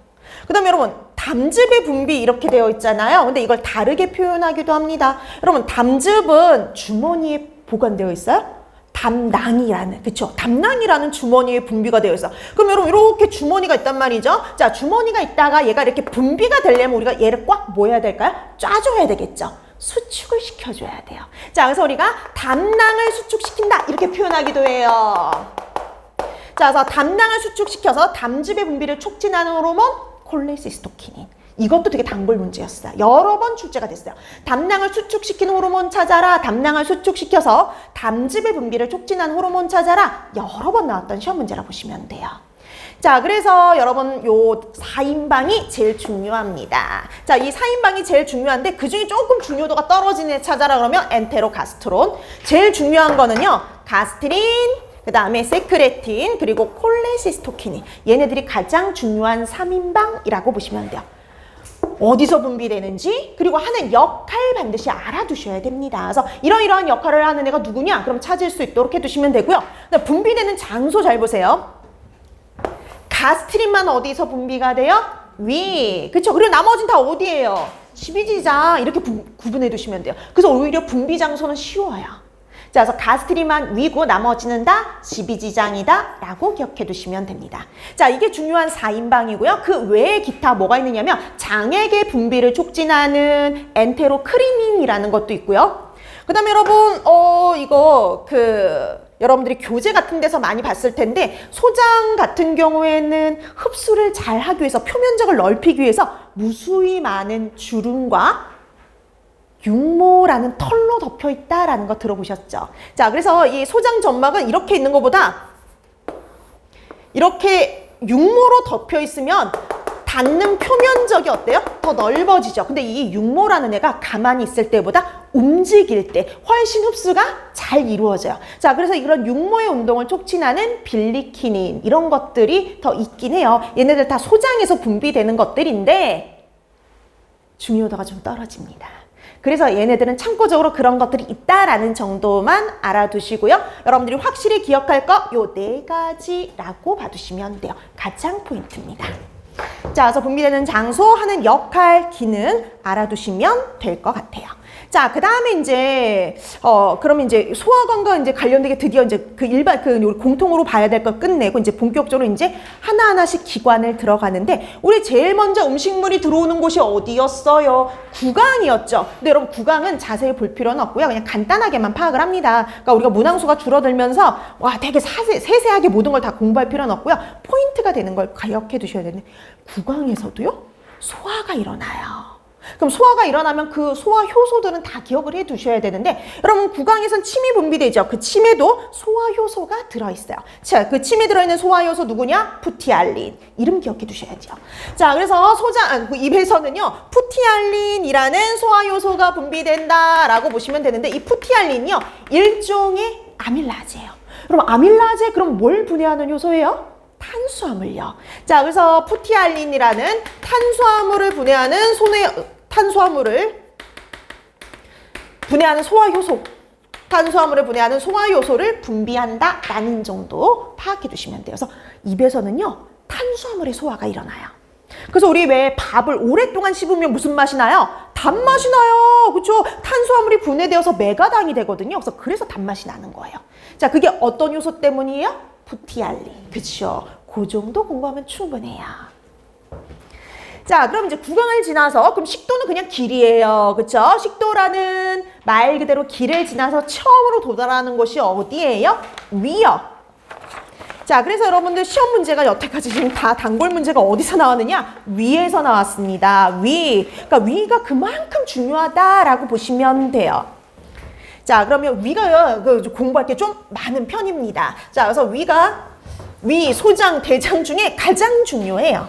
그 다음에 여러분, 담즙의 분비 이렇게 되어 있잖아요. 근데 이걸 다르게 표현하기도 합니다. 여러분, 담즙은 주머니에 보관되어 있어요? 담낭이라는, 그쵸? 담낭이라는 주머니에 분비가 되어 있어. 그럼 여러분, 이렇게 주머니가 있단 말이죠? 자, 주머니가 있다가 얘가 이렇게 분비가 되려면 우리가 얘를 꽉 뭐 해야 될까요? 짜줘야 되겠죠? 수축을 시켜줘야 돼요. 자, 그래서 우리가 담낭을 수축시킨다. 이렇게 표현하기도 해요. 자, 그래서 담낭을 수축시켜서 담즙의 분비를 촉진하는 호르몬, 콜레시스토키닌. 이것도 되게 단골 문제였어요. 여러 번 출제가 됐어요. 담낭을 수축시키는 호르몬 찾아라. 담낭을 수축시켜서 담즙의 분비를 촉진하는 호르몬 찾아라. 여러 번 나왔던 시험 문제라 보시면 돼요. 자, 그래서 여러분 요 4인방이 제일 중요합니다. 자, 이 4인방이 제일 중요한데 그중에 조금 중요도가 떨어지는 애 찾아라 그러면 엔테로가스트론. 제일 중요한 거는요. 가스트린, 그 다음에 세크레틴, 그리고 콜레시스토키닌. 얘네들이 가장 중요한 3인방이라고 보시면 돼요. 어디서 분비되는지, 그리고 하는 역할 반드시 알아두셔야 됩니다. 그래서 이러이러한 역할을 하는 애가 누구냐? 그럼 찾을 수 있도록 해두시면 되고요. 분비되는 장소 잘 보세요. 가스트린만 어디서 분비가 돼요? 위. 그쵸? 그리고 나머지는 다 어디예요? 십이지장. 이렇게 구분해 두시면 돼요. 그래서 오히려 분비 장소는 쉬워요. 자, 그래서 가스트린만 위고 나머지는 다 십이지장이다 라고 기억해 두시면 됩니다. 자, 이게 중요한 4인방이고요. 그 외에 기타 뭐가 있느냐면 장액의 분비를 촉진하는 엔테로크리닌이라는 것도 있고요. 그 다음에 여러분 이거 여러분들이 교재 같은 데서 많이 봤을 텐데 소장 같은 경우에는 흡수를 잘 하기 위해서 표면적을 넓히기 위해서 무수히 많은 주름과 육모라는 털로 덮여 있다라는 거 들어보셨죠? 자, 그래서 이 소장 점막은 이렇게 있는 것보다 이렇게 육모로 덮여 있으면 닿는 표면적이 어때요? 더 넓어지죠. 근데 이 육모라는 애가 가만히 있을 때보다 움직일 때 훨씬 흡수가 잘 이루어져요. 자, 그래서 이런 육모의 운동을 촉진하는 빌리키닌 이런 것들이 더 있긴 해요. 얘네들 다 소장에서 분비되는 것들인데 중요도가 좀 떨어집니다. 그래서 얘네들은 참고적으로 그런 것들이 있다라는 정도만 알아두시고요. 여러분들이 확실히 기억할 거 요 4가지라고 봐두시면 돼요. 가장 포인트입니다. 자, 그래서 분비되는 장소, 하는 역할, 기능 알아두시면 될 것 같아요. 자, 그 다음에 이제, 그러면 이제 소화관과 이제 관련되게 드디어 이제 우리 공통으로 봐야 될 걸 끝내고 이제 본격적으로 이제 하나하나씩 기관을 들어가는데, 우리 제일 먼저 음식물이 들어오는 곳이 어디였어요? 구강이었죠. 근데 여러분, 구강은 자세히 볼 필요는 없고요. 그냥 간단하게만 파악을 합니다. 그러니까 우리가 문항수가 줄어들면서, 와, 되게 세세하게 모든 걸 다 공부할 필요는 없고요. 포인트가 되는 걸 기억해 두셔야 되는데, 구강에서도요, 소화가 일어나요. 그럼 소화가 일어나면 그 소화 효소들은 다 기억을 해 두셔야 되는데, 여러분 구강에선 침이 분비되죠. 그 침에도 소화 효소가 들어있어요. 자, 그 침에 들어있는 소화 효소 누구냐? 푸티알린. 이름 기억해 두셔야죠. 자, 그래서 입에서는요, 푸티알린이라는 소화 효소가 분비된다라고 보시면 되는데, 이 푸티알린이요, 일종의 아밀라제예요. 여러분, 아밀라제 그럼 뭘 분해하는 효소예요? 탄수화물요. 자, 그래서 푸티알린이라는 탄수화물을 분해하는 탄수화물을 분해하는 소화 효소. 탄수화물을 분해하는 소화효소를 분비한다 라는 정도 파악해 두시면 돼요. 그래서 입에서는요 탄수화물의 소화가 일어나요. 그래서 우리 왜 밥을 오랫동안 씹으면 무슨 맛이 나요? 단맛이 나요. 그렇죠? 탄수화물이 분해되어서 메가당이 되거든요. 그래서 단맛이 나는 거예요. 자, 그게 어떤 요소 때문이에요? 부티알린. 그렇죠? 그 정도 공부하면 충분해요. 자, 그럼 이제 구강을 지나서 그럼 식도는 그냥 길이에요. 그렇죠? 식도라는 말 그대로 길을 지나서 처음으로 도달하는 곳이 어디예요? 위요. 자, 그래서 여러분들 시험 문제가 여태까지 지금 다 단골 문제가 어디서 나왔느냐? 위에서 나왔습니다. 위. 그러니까 위가 그만큼 중요하다라고 보시면 돼요. 자, 그러면 위가 공부할 게 좀 많은 편입니다. 자, 그래서 위, 소장, 대장 중에 가장 중요해요.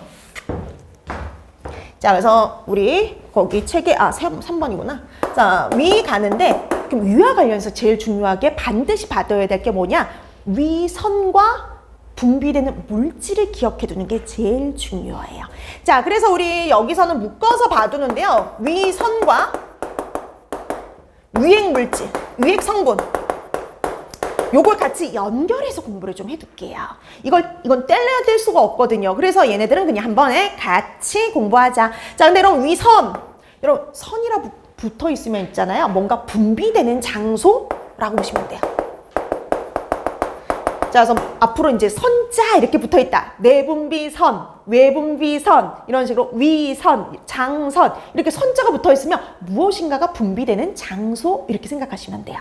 자, 그래서 우리 거기 책에 3번이구나. 자, 위 가는데 그럼 위와 관련해서 제일 중요하게 반드시 받아야 될 게 뭐냐? 위선과 분비되는 물질을 기억해 두는 게 제일 중요해요. 자, 그래서 우리 여기서는 묶어서 봐두는데요. 위선과 위액물질, 위액성분 요걸 같이 연결해서 공부를 좀 해둘게요. 이건 뗄래야 뗄 수가 없거든요. 그래서 얘네들은 그냥 한 번에 같이 공부하자. 자, 근데 여러분 위선, 여러분 선이라 붙어 있으면 있잖아요. 뭔가 분비되는 장소라고 보시면 돼요. 자, 그래서 앞으로 이제 선자 이렇게 붙어 있다. 내분비선, 외분비선 이런 식으로 위선, 장선 이렇게 선자가 붙어 있으면 무엇인가가 분비되는 장소 이렇게 생각하시면 돼요.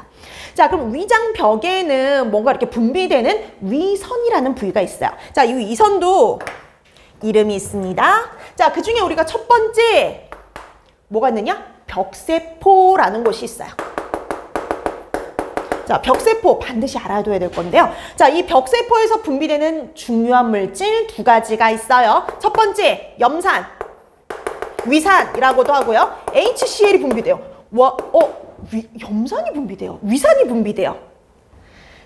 자, 그럼 위장벽에는 뭔가 이렇게 분비되는 위선이라는 부위가 있어요. 자, 이 위선도 이름이 있습니다. 자, 그 중에 우리가 첫 번째 뭐가 있느냐? 벽세포라는 곳이 있어요. 자, 벽세포 반드시 알아둬야 될 건데요. 자, 이 벽세포에서 분비되는 중요한 물질 두 가지가 있어요. 첫 번째, 염산, 위산이라고도 하고요. HCl이 분비돼요. 염산이 분비돼요. 위산이 분비돼요.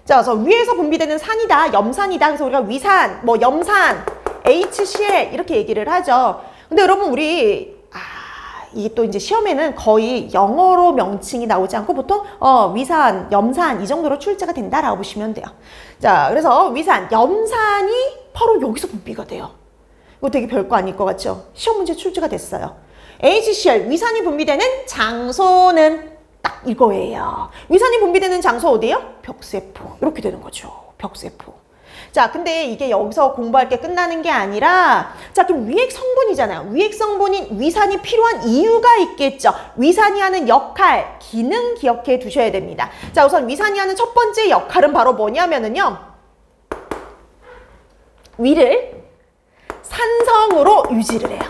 자, 그래서 위에서 분비되는 산이다, 염산이다. 그래서 우리가 위산, 염산, HCl 이렇게 얘기를 하죠. 근데 여러분 우리 이게 또 이제 시험에는 거의 영어로 명칭이 나오지 않고 보통 위산, 염산 이 정도로 출제가 된다라고 보시면 돼요. 자, 그래서 위산, 염산이 바로 여기서 분비가 돼요. 이거 되게 별거 아닐 것 같죠? 시험 문제 출제가 됐어요. HCl, 위산이 분비되는 장소는 딱 이거예요. 위산이 분비되는 장소 어디예요? 벽세포. 이렇게 되는 거죠. 벽세포. 자, 근데 이게 여기서 공부할 게 끝나는 게 아니라 자, 그럼 위액 성분이잖아요. 위액 성분인 위산이 필요한 이유가 있겠죠. 위산이 하는 역할, 기능 기억해 두셔야 됩니다. 자, 우선 위산이 하는 첫 번째 역할은 바로 뭐냐면은요. 위를 산성으로 유지를 해요.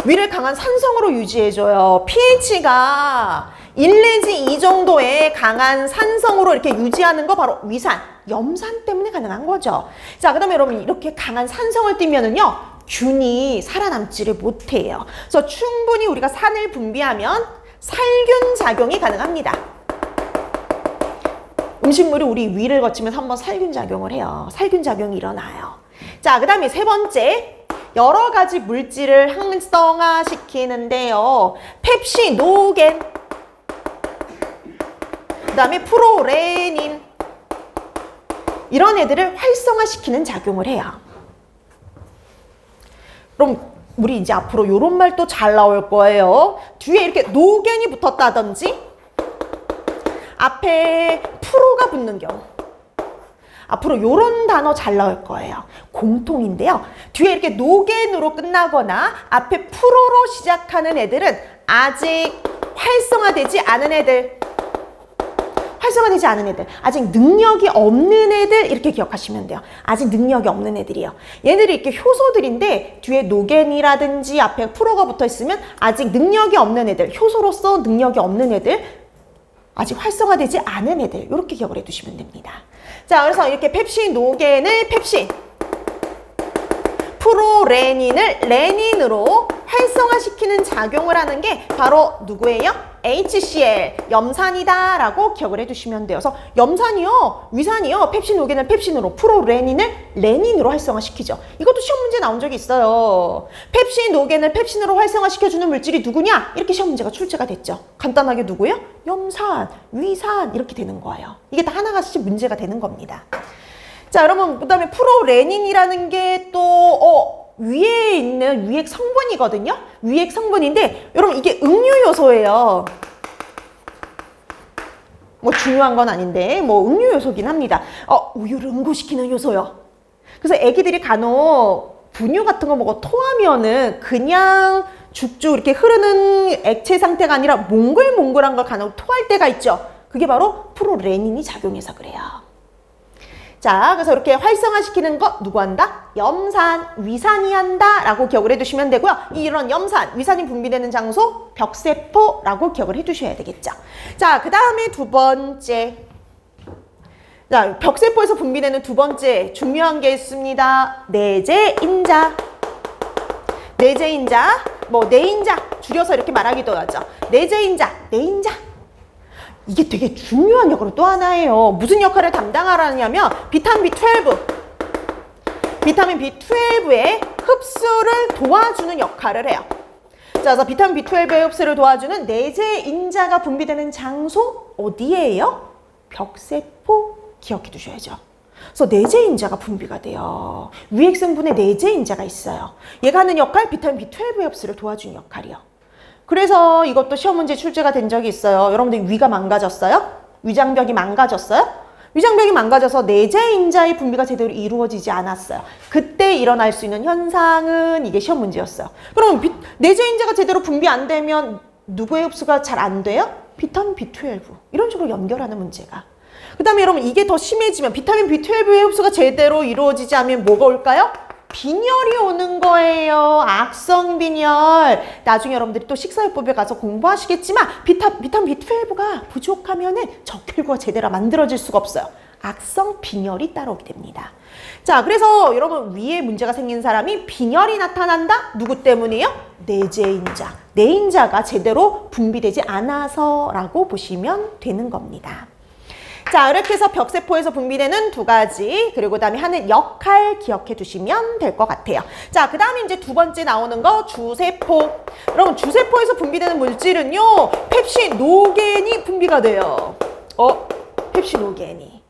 위를 강한 산성으로 유지해줘요. pH가 1 내지 2 정도의 강한 산성으로 이렇게 유지하는 거 바로 위산, 염산 때문에 가능한 거죠. 자, 그 다음에 여러분 이렇게 강한 산성을 띠면은요, 균이 살아남지를 못해요. 그래서 충분히 우리가 산을 분비하면 살균 작용이 가능합니다. 음식물이 우리 위를 거치면서 한번 살균 작용을 해요. 살균 작용이 일어나요. 자, 그 다음에 세 번째. 여러 가지 물질을 항성화시키는데요. 펩시노겐, 그 다음에 프로레닌 이런 애들을 활성화시키는 작용을 해요. 그럼 우리 이제 앞으로 이런 말 또 잘 나올 거예요. 뒤에 이렇게 노겐이 붙었다든지 앞에 프로가 붙는 경우 앞으로 이런 단어 잘 나올 거예요. 공통인데요. 뒤에 이렇게 노겐으로 끝나거나 앞에 프로로 시작하는 애들은 아직 활성화되지 않은 애들, 아직 능력이 없는 애들 이렇게 기억하시면 돼요. 아직 능력이 없는 애들이요. 얘네들이 이렇게 효소들인데 뒤에 노겐이라든지 앞에 프로가 붙어 있으면 아직 능력이 없는 애들, 효소로서 능력이 없는 애들, 아직 활성화되지 않은 애들 이렇게 기억을 해두시면 됩니다. 자, 그래서 이렇게 펩시노겐을 펩신, 프로레닌을 레닌으로 활성화시키는 작용을 하는 게 바로 누구예요? HCl, 염산이다 라고 기억을 해두시면 돼요. 그래서 염산이요, 위산이요, 펩신오겐을 펩신으로, 프로레닌을 레닌으로 활성화시키죠. 이것도 시험 문제 나온 적이 있어요. 펩신오겐을 펩신으로 활성화시켜주는 물질이 누구냐? 이렇게 시험 문제가 출제가 됐죠. 간단하게 누구예요? 염산, 위산 이렇게 되는 거예요. 이게 다 하나같이 문제가 되는 겁니다. 자, 여러분, 그 다음에 프로레닌이라는 게 또 위에 있는 위액 성분이거든요. 위액 성분인데 여러분 이게 음료 요소예요. 뭐 중요한 건 아닌데 뭐 음료 요소긴 합니다. 우유를 응고시키는 요소요. 그래서 애기들이 간혹 분유 같은 거 먹어 토하면은 그냥 죽죽 이렇게 흐르는 액체 상태가 아니라 몽글몽글한 걸 간혹 토할 때가 있죠. 그게 바로 프로레닌이 작용해서 그래요. 자, 그래서 이렇게 활성화시키는 거 누구 한다? 염산, 위산이 한다 라고 기억을 해두시면 되고요. 이런 염산, 위산이 분비되는 장소 벽세포라고 기억을 해두셔야 되겠죠. 자, 그 다음에 두 번째. 자, 벽세포에서 분비되는 두 번째 중요한 게 있습니다. 내재인자. 내재인자, 뭐 내인자 줄여서 이렇게 말하기도 하죠. 내재인자, 내인자. 이게 되게 중요한 역할을 또 하나예요. 무슨 역할을 담당하냐면 비타민 B12. 비타민 B12의 흡수를 도와주는 역할을 해요. 자, 그래서 비타민 B12의 흡수를 도와주는 내재인자가 분비되는 장소 어디예요? 벽세포 기억해 두셔야죠. 그래서 내재인자가 분비가 돼요. 위액성분에 내재인자가 있어요. 얘가 하는 역할 비타민 B12의 흡수를 도와주는 역할이요. 그래서 이것도 시험 문제 출제가 된 적이 있어요. 여러분들 위가 망가졌어요? 위장벽이 망가졌어요? 위장벽이 망가져서 내재인자의 분비가 제대로 이루어지지 않았어요. 그때 일어날 수 있는 현상은 이게 시험 문제였어요. 그럼 내재인자가 제대로 분비 안 되면 누구의 흡수가 잘 안 돼요? 비타민 B12. 이런 식으로 연결하는 문제가. 그 다음에 여러분 이게 더 심해지면 비타민 B12의 흡수가 제대로 이루어지지 않으면 뭐가 올까요? 빈혈이 오는 거예요. 악성 빈혈. 나중에 여러분들이 또 식사요법에 가서 공부하시겠지만 비타민 B12가 부족하면은 적혈구가 제대로 만들어질 수가 없어요. 악성 빈혈이 따라오게 됩니다. 자, 그래서 여러분 위에 문제가 생긴 사람이 빈혈이 나타난다? 누구 때문이에요? 내재인자. 내인자가 제대로 분비되지 않아서라고 보시면 되는 겁니다. 자, 이렇게 해서 벽세포에서 분비되는 두 가지, 그리고 그다음에 하는 역할 기억해 두시면 될 것 같아요. 자, 그 다음에 이제 두 번째 나오는 거 주세포. 여러분, 주세포에서 분비되는 물질은요, 펩신오겐이 분비가 돼요. 펩신오겐이.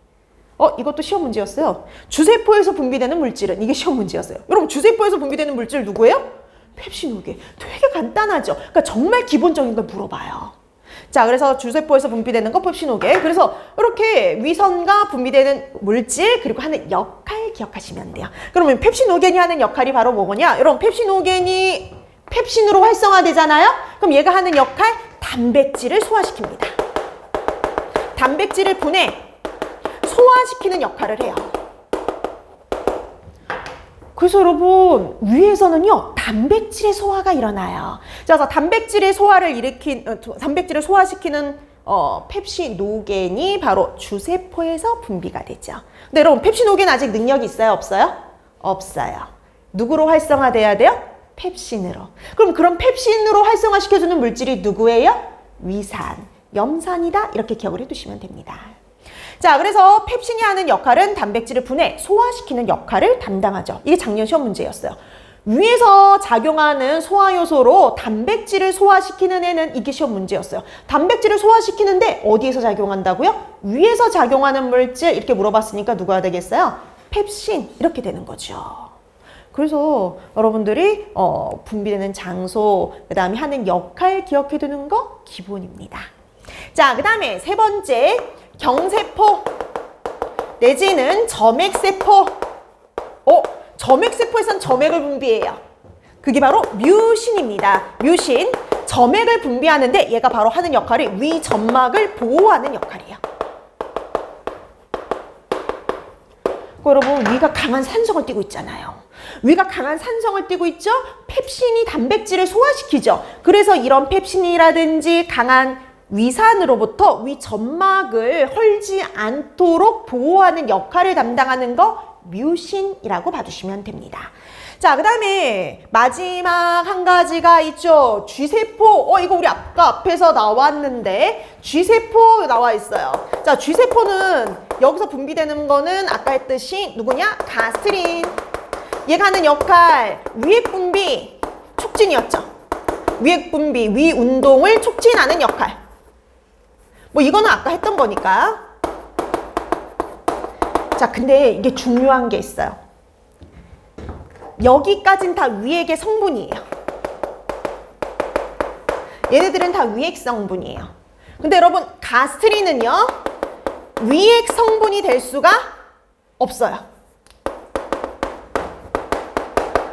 이것도 시험 문제였어요. 주세포에서 분비되는 물질은, 이게 시험 문제였어요. 여러분, 주세포에서 분비되는 물질 누구예요? 펩신오겐. 되게 간단하죠. 그러니까 정말 기본적인 걸 물어봐요. 자, 그래서 주세포에서 분비되는 거 펩신오겐. 그래서 이렇게 위선과 분비되는 물질 그리고 하는 역할 기억하시면 돼요. 그러면 펩신오겐이 하는 역할이 바로 뭐냐? 여러분 펩신오겐이 펩신으로 활성화되잖아요. 그럼 얘가 하는 역할 단백질을 소화시킵니다. 단백질을 분해 소화시키는 역할을 해요. 그래서 여러분 위에서는요 단백질의 소화가 일어나요. 자, 그래서 단백질의 소화시키는 펩신오겐이 바로 주세포에서 분비가 되죠. 근데 여러분 펩신오겐 아직 능력이 있어요? 없어요? 없어요. 누구로 활성화돼야 돼요? 펩신으로. 그럼 그런 펩신으로 활성화시켜주는 물질이 누구예요? 위산, 염산이다. 이렇게 기억을 해두시면 됩니다. 자, 그래서 펩신이 하는 역할은 단백질을 분해, 소화시키는 역할을 담당하죠. 이게 작년 시험 문제였어요. 위에서 작용하는 소화요소로 단백질을 소화시키는 애는 이게 시험 문제였어요. 단백질을 소화시키는데 어디에서 작용한다고요? 위에서 작용하는 물질 이렇게 물어봤으니까 누가 되겠어요? 펩신 이렇게 되는 거죠. 그래서 여러분들이 분비되는 장소, 그 다음에 하는 역할 기억해 두는 거 기본입니다. 자, 그 다음에 세 번째 경세포 내지는 점액세포. 점액세포에선 점액을 분비해요. 그게 바로 뮤신입니다. 뮤신. 점액을 분비하는데 얘가 바로 하는 역할이 위점막을 보호하는 역할이에요. 여러분 위가 강한 산성을 띠고 있잖아요. 위가 강한 산성을 띠고 있죠? 펩신이 단백질을 소화시키죠. 그래서 이런 펩신이라든지 강한 위산으로부터 위점막을 헐지 않도록 보호하는 역할을 담당하는 거 뮤신이라고 봐주시면 됩니다. 자, 그 다음에 마지막 한 가지가 있죠. G세포. 이거 우리 아까 앞에서 나왔는데 G세포 나와 있어요. 자, G세포는 여기서 분비되는 거는 아까 했듯이 누구냐? 가스트린. 얘가 하는 역할, 위액 분비 촉진이었죠. 위액 분비, 위 운동을 촉진하는 역할. 뭐 이거는 아까 했던 거니까. 자, 근데 이게 중요한 게 있어요. 여기까지는 다 위액의 성분이에요. 얘네들은 다 위액 성분이에요. 근데 여러분, 가스트린은요, 위액 성분이 될 수가 없어요.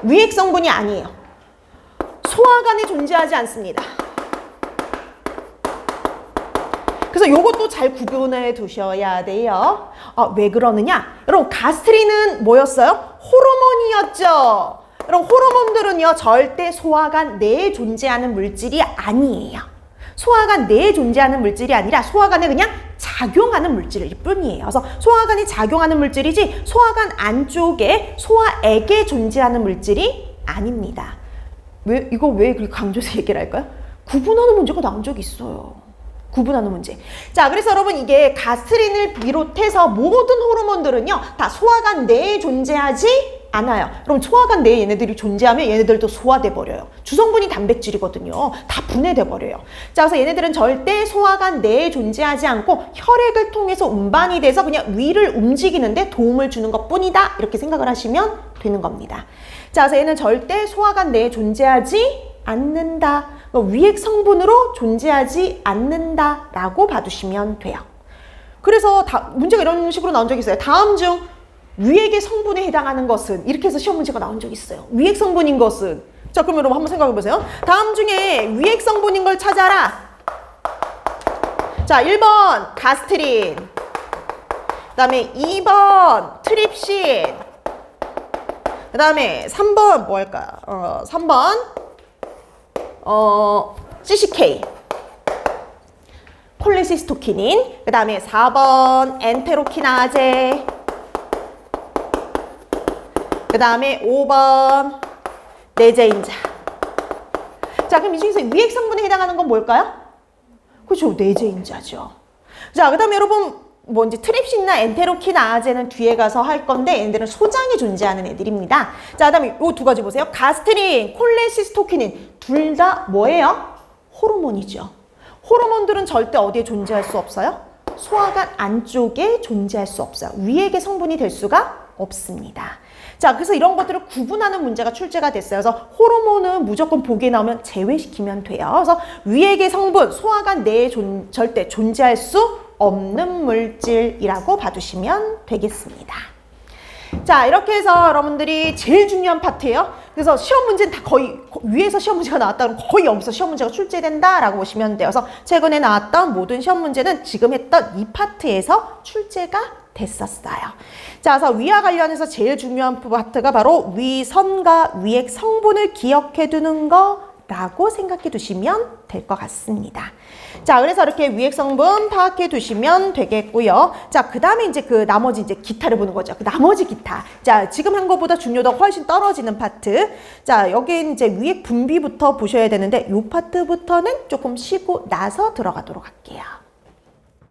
위액 성분이 아니에요. 소화관에 존재하지 않습니다. 그래서 요것도 잘 구분해 두셔야 돼요. 왜 그러느냐? 여러분, 가스트린은 뭐였어요? 호르몬이었죠. 여러분, 호르몬들은요, 절대 소화관 내에 존재하는 물질이 아니에요. 소화관 내에 존재하는 물질이 아니라 소화관에 그냥 작용하는 물질일 뿐이에요. 그래서 소화관이 작용하는 물질이지 소화관 안쪽에 소화액에 존재하는 물질이 아닙니다. 이거 왜 그렇게 강조해서 얘기를 할까요? 구분하는 문제가 나온 적이 있어요. 구분하는 문제. 자, 그래서 여러분, 이게 가스트린을 비롯해서 모든 호르몬들은요, 다 소화관 내에 존재하지 않아요. 그럼 소화관 내에 얘네들이 존재하면 얘네들도 소화돼 버려요. 주성분이 단백질이거든요. 다 분해돼 버려요. 자, 그래서 얘네들은 절대 소화관 내에 존재하지 않고 혈액을 통해서 운반이 돼서 그냥 위를 움직이는데 도움을 주는 것뿐이다. 이렇게 생각을 하시면 되는 겁니다. 자, 그래서 얘는 절대 소화관 내에 존재하지 않는다. 위액 성분으로 존재하지 않는다라고 봐두시면 돼요. 그래서 문제가 이런 식으로 나온 적이 있어요. 다음 중 위액의 성분에 해당하는 것은, 이렇게 해서 시험 문제가 나온 적이 있어요. 위액 성분인 것은. 자, 그럼 여러분 한번 생각해 보세요. 다음 중에 위액 성분인 걸 찾아라. 자, 1번 가스트린, 그 다음에 2번 트립신, 그 다음에 3번 뭐 할까요? 3번 CCK, 콜레시스토키닌, 그 다음에 4번 엔테로키나제, 그 다음에 5번 네제인자. 자, 그럼 이 중에서 위액 성분에 해당하는 건 뭘까요? 그렇죠, 네제인자죠. 자, 그 다음에 여러분, 뭐 이제 트립신이나 엔테로키나제는 뒤에 가서 할 건데, 얘네들은 소장에 존재하는 애들입니다. 자, 그 다음에 이 두 가지 보세요. 가스트린, 콜레시스토키닌, 둘 다 뭐예요? 호르몬이죠. 호르몬들은 절대 어디에 존재할 수 없어요? 소화관 안쪽에 존재할 수 없어요. 위액의 성분이 될 수가 없습니다. 자, 그래서 이런 것들을 구분하는 문제가 출제가 됐어요. 그래서 호르몬은 무조건 보기에 나오면 제외시키면 돼요. 그래서 위액의 성분, 소화관 내에 절대 존재할 수 없는 물질이라고 봐두시면 되겠습니다. 자, 이렇게 해서 여러분들이 제일 중요한 파트예요. 그래서 시험 문제는 다 거의 위에서 시험 문제가 나왔다 그러면 거의 여기서 시험 문제가 출제된다라고 보시면 돼요. 그래서 최근에 나왔던 모든 시험 문제는 지금 했던 이 파트에서 출제가 됐었어요. 자, 그래서 위와 관련해서 제일 중요한 파트가 바로 위선과 위액 성분을 기억해 두는 거라고 생각해 두시면 될 것 같습니다. 자, 그래서 이렇게 위액 성분 파악해 두시면 되겠고요. 자, 그 다음에 이제 그 나머지 이제 기타를 보는 거죠. 그 나머지 기타. 자, 지금 한 것보다 중요도가 훨씬 떨어지는 파트. 자, 여기 이제 위액 분비부터 보셔야 되는데, 이 파트부터는 조금 쉬고 나서 들어가도록 할게요.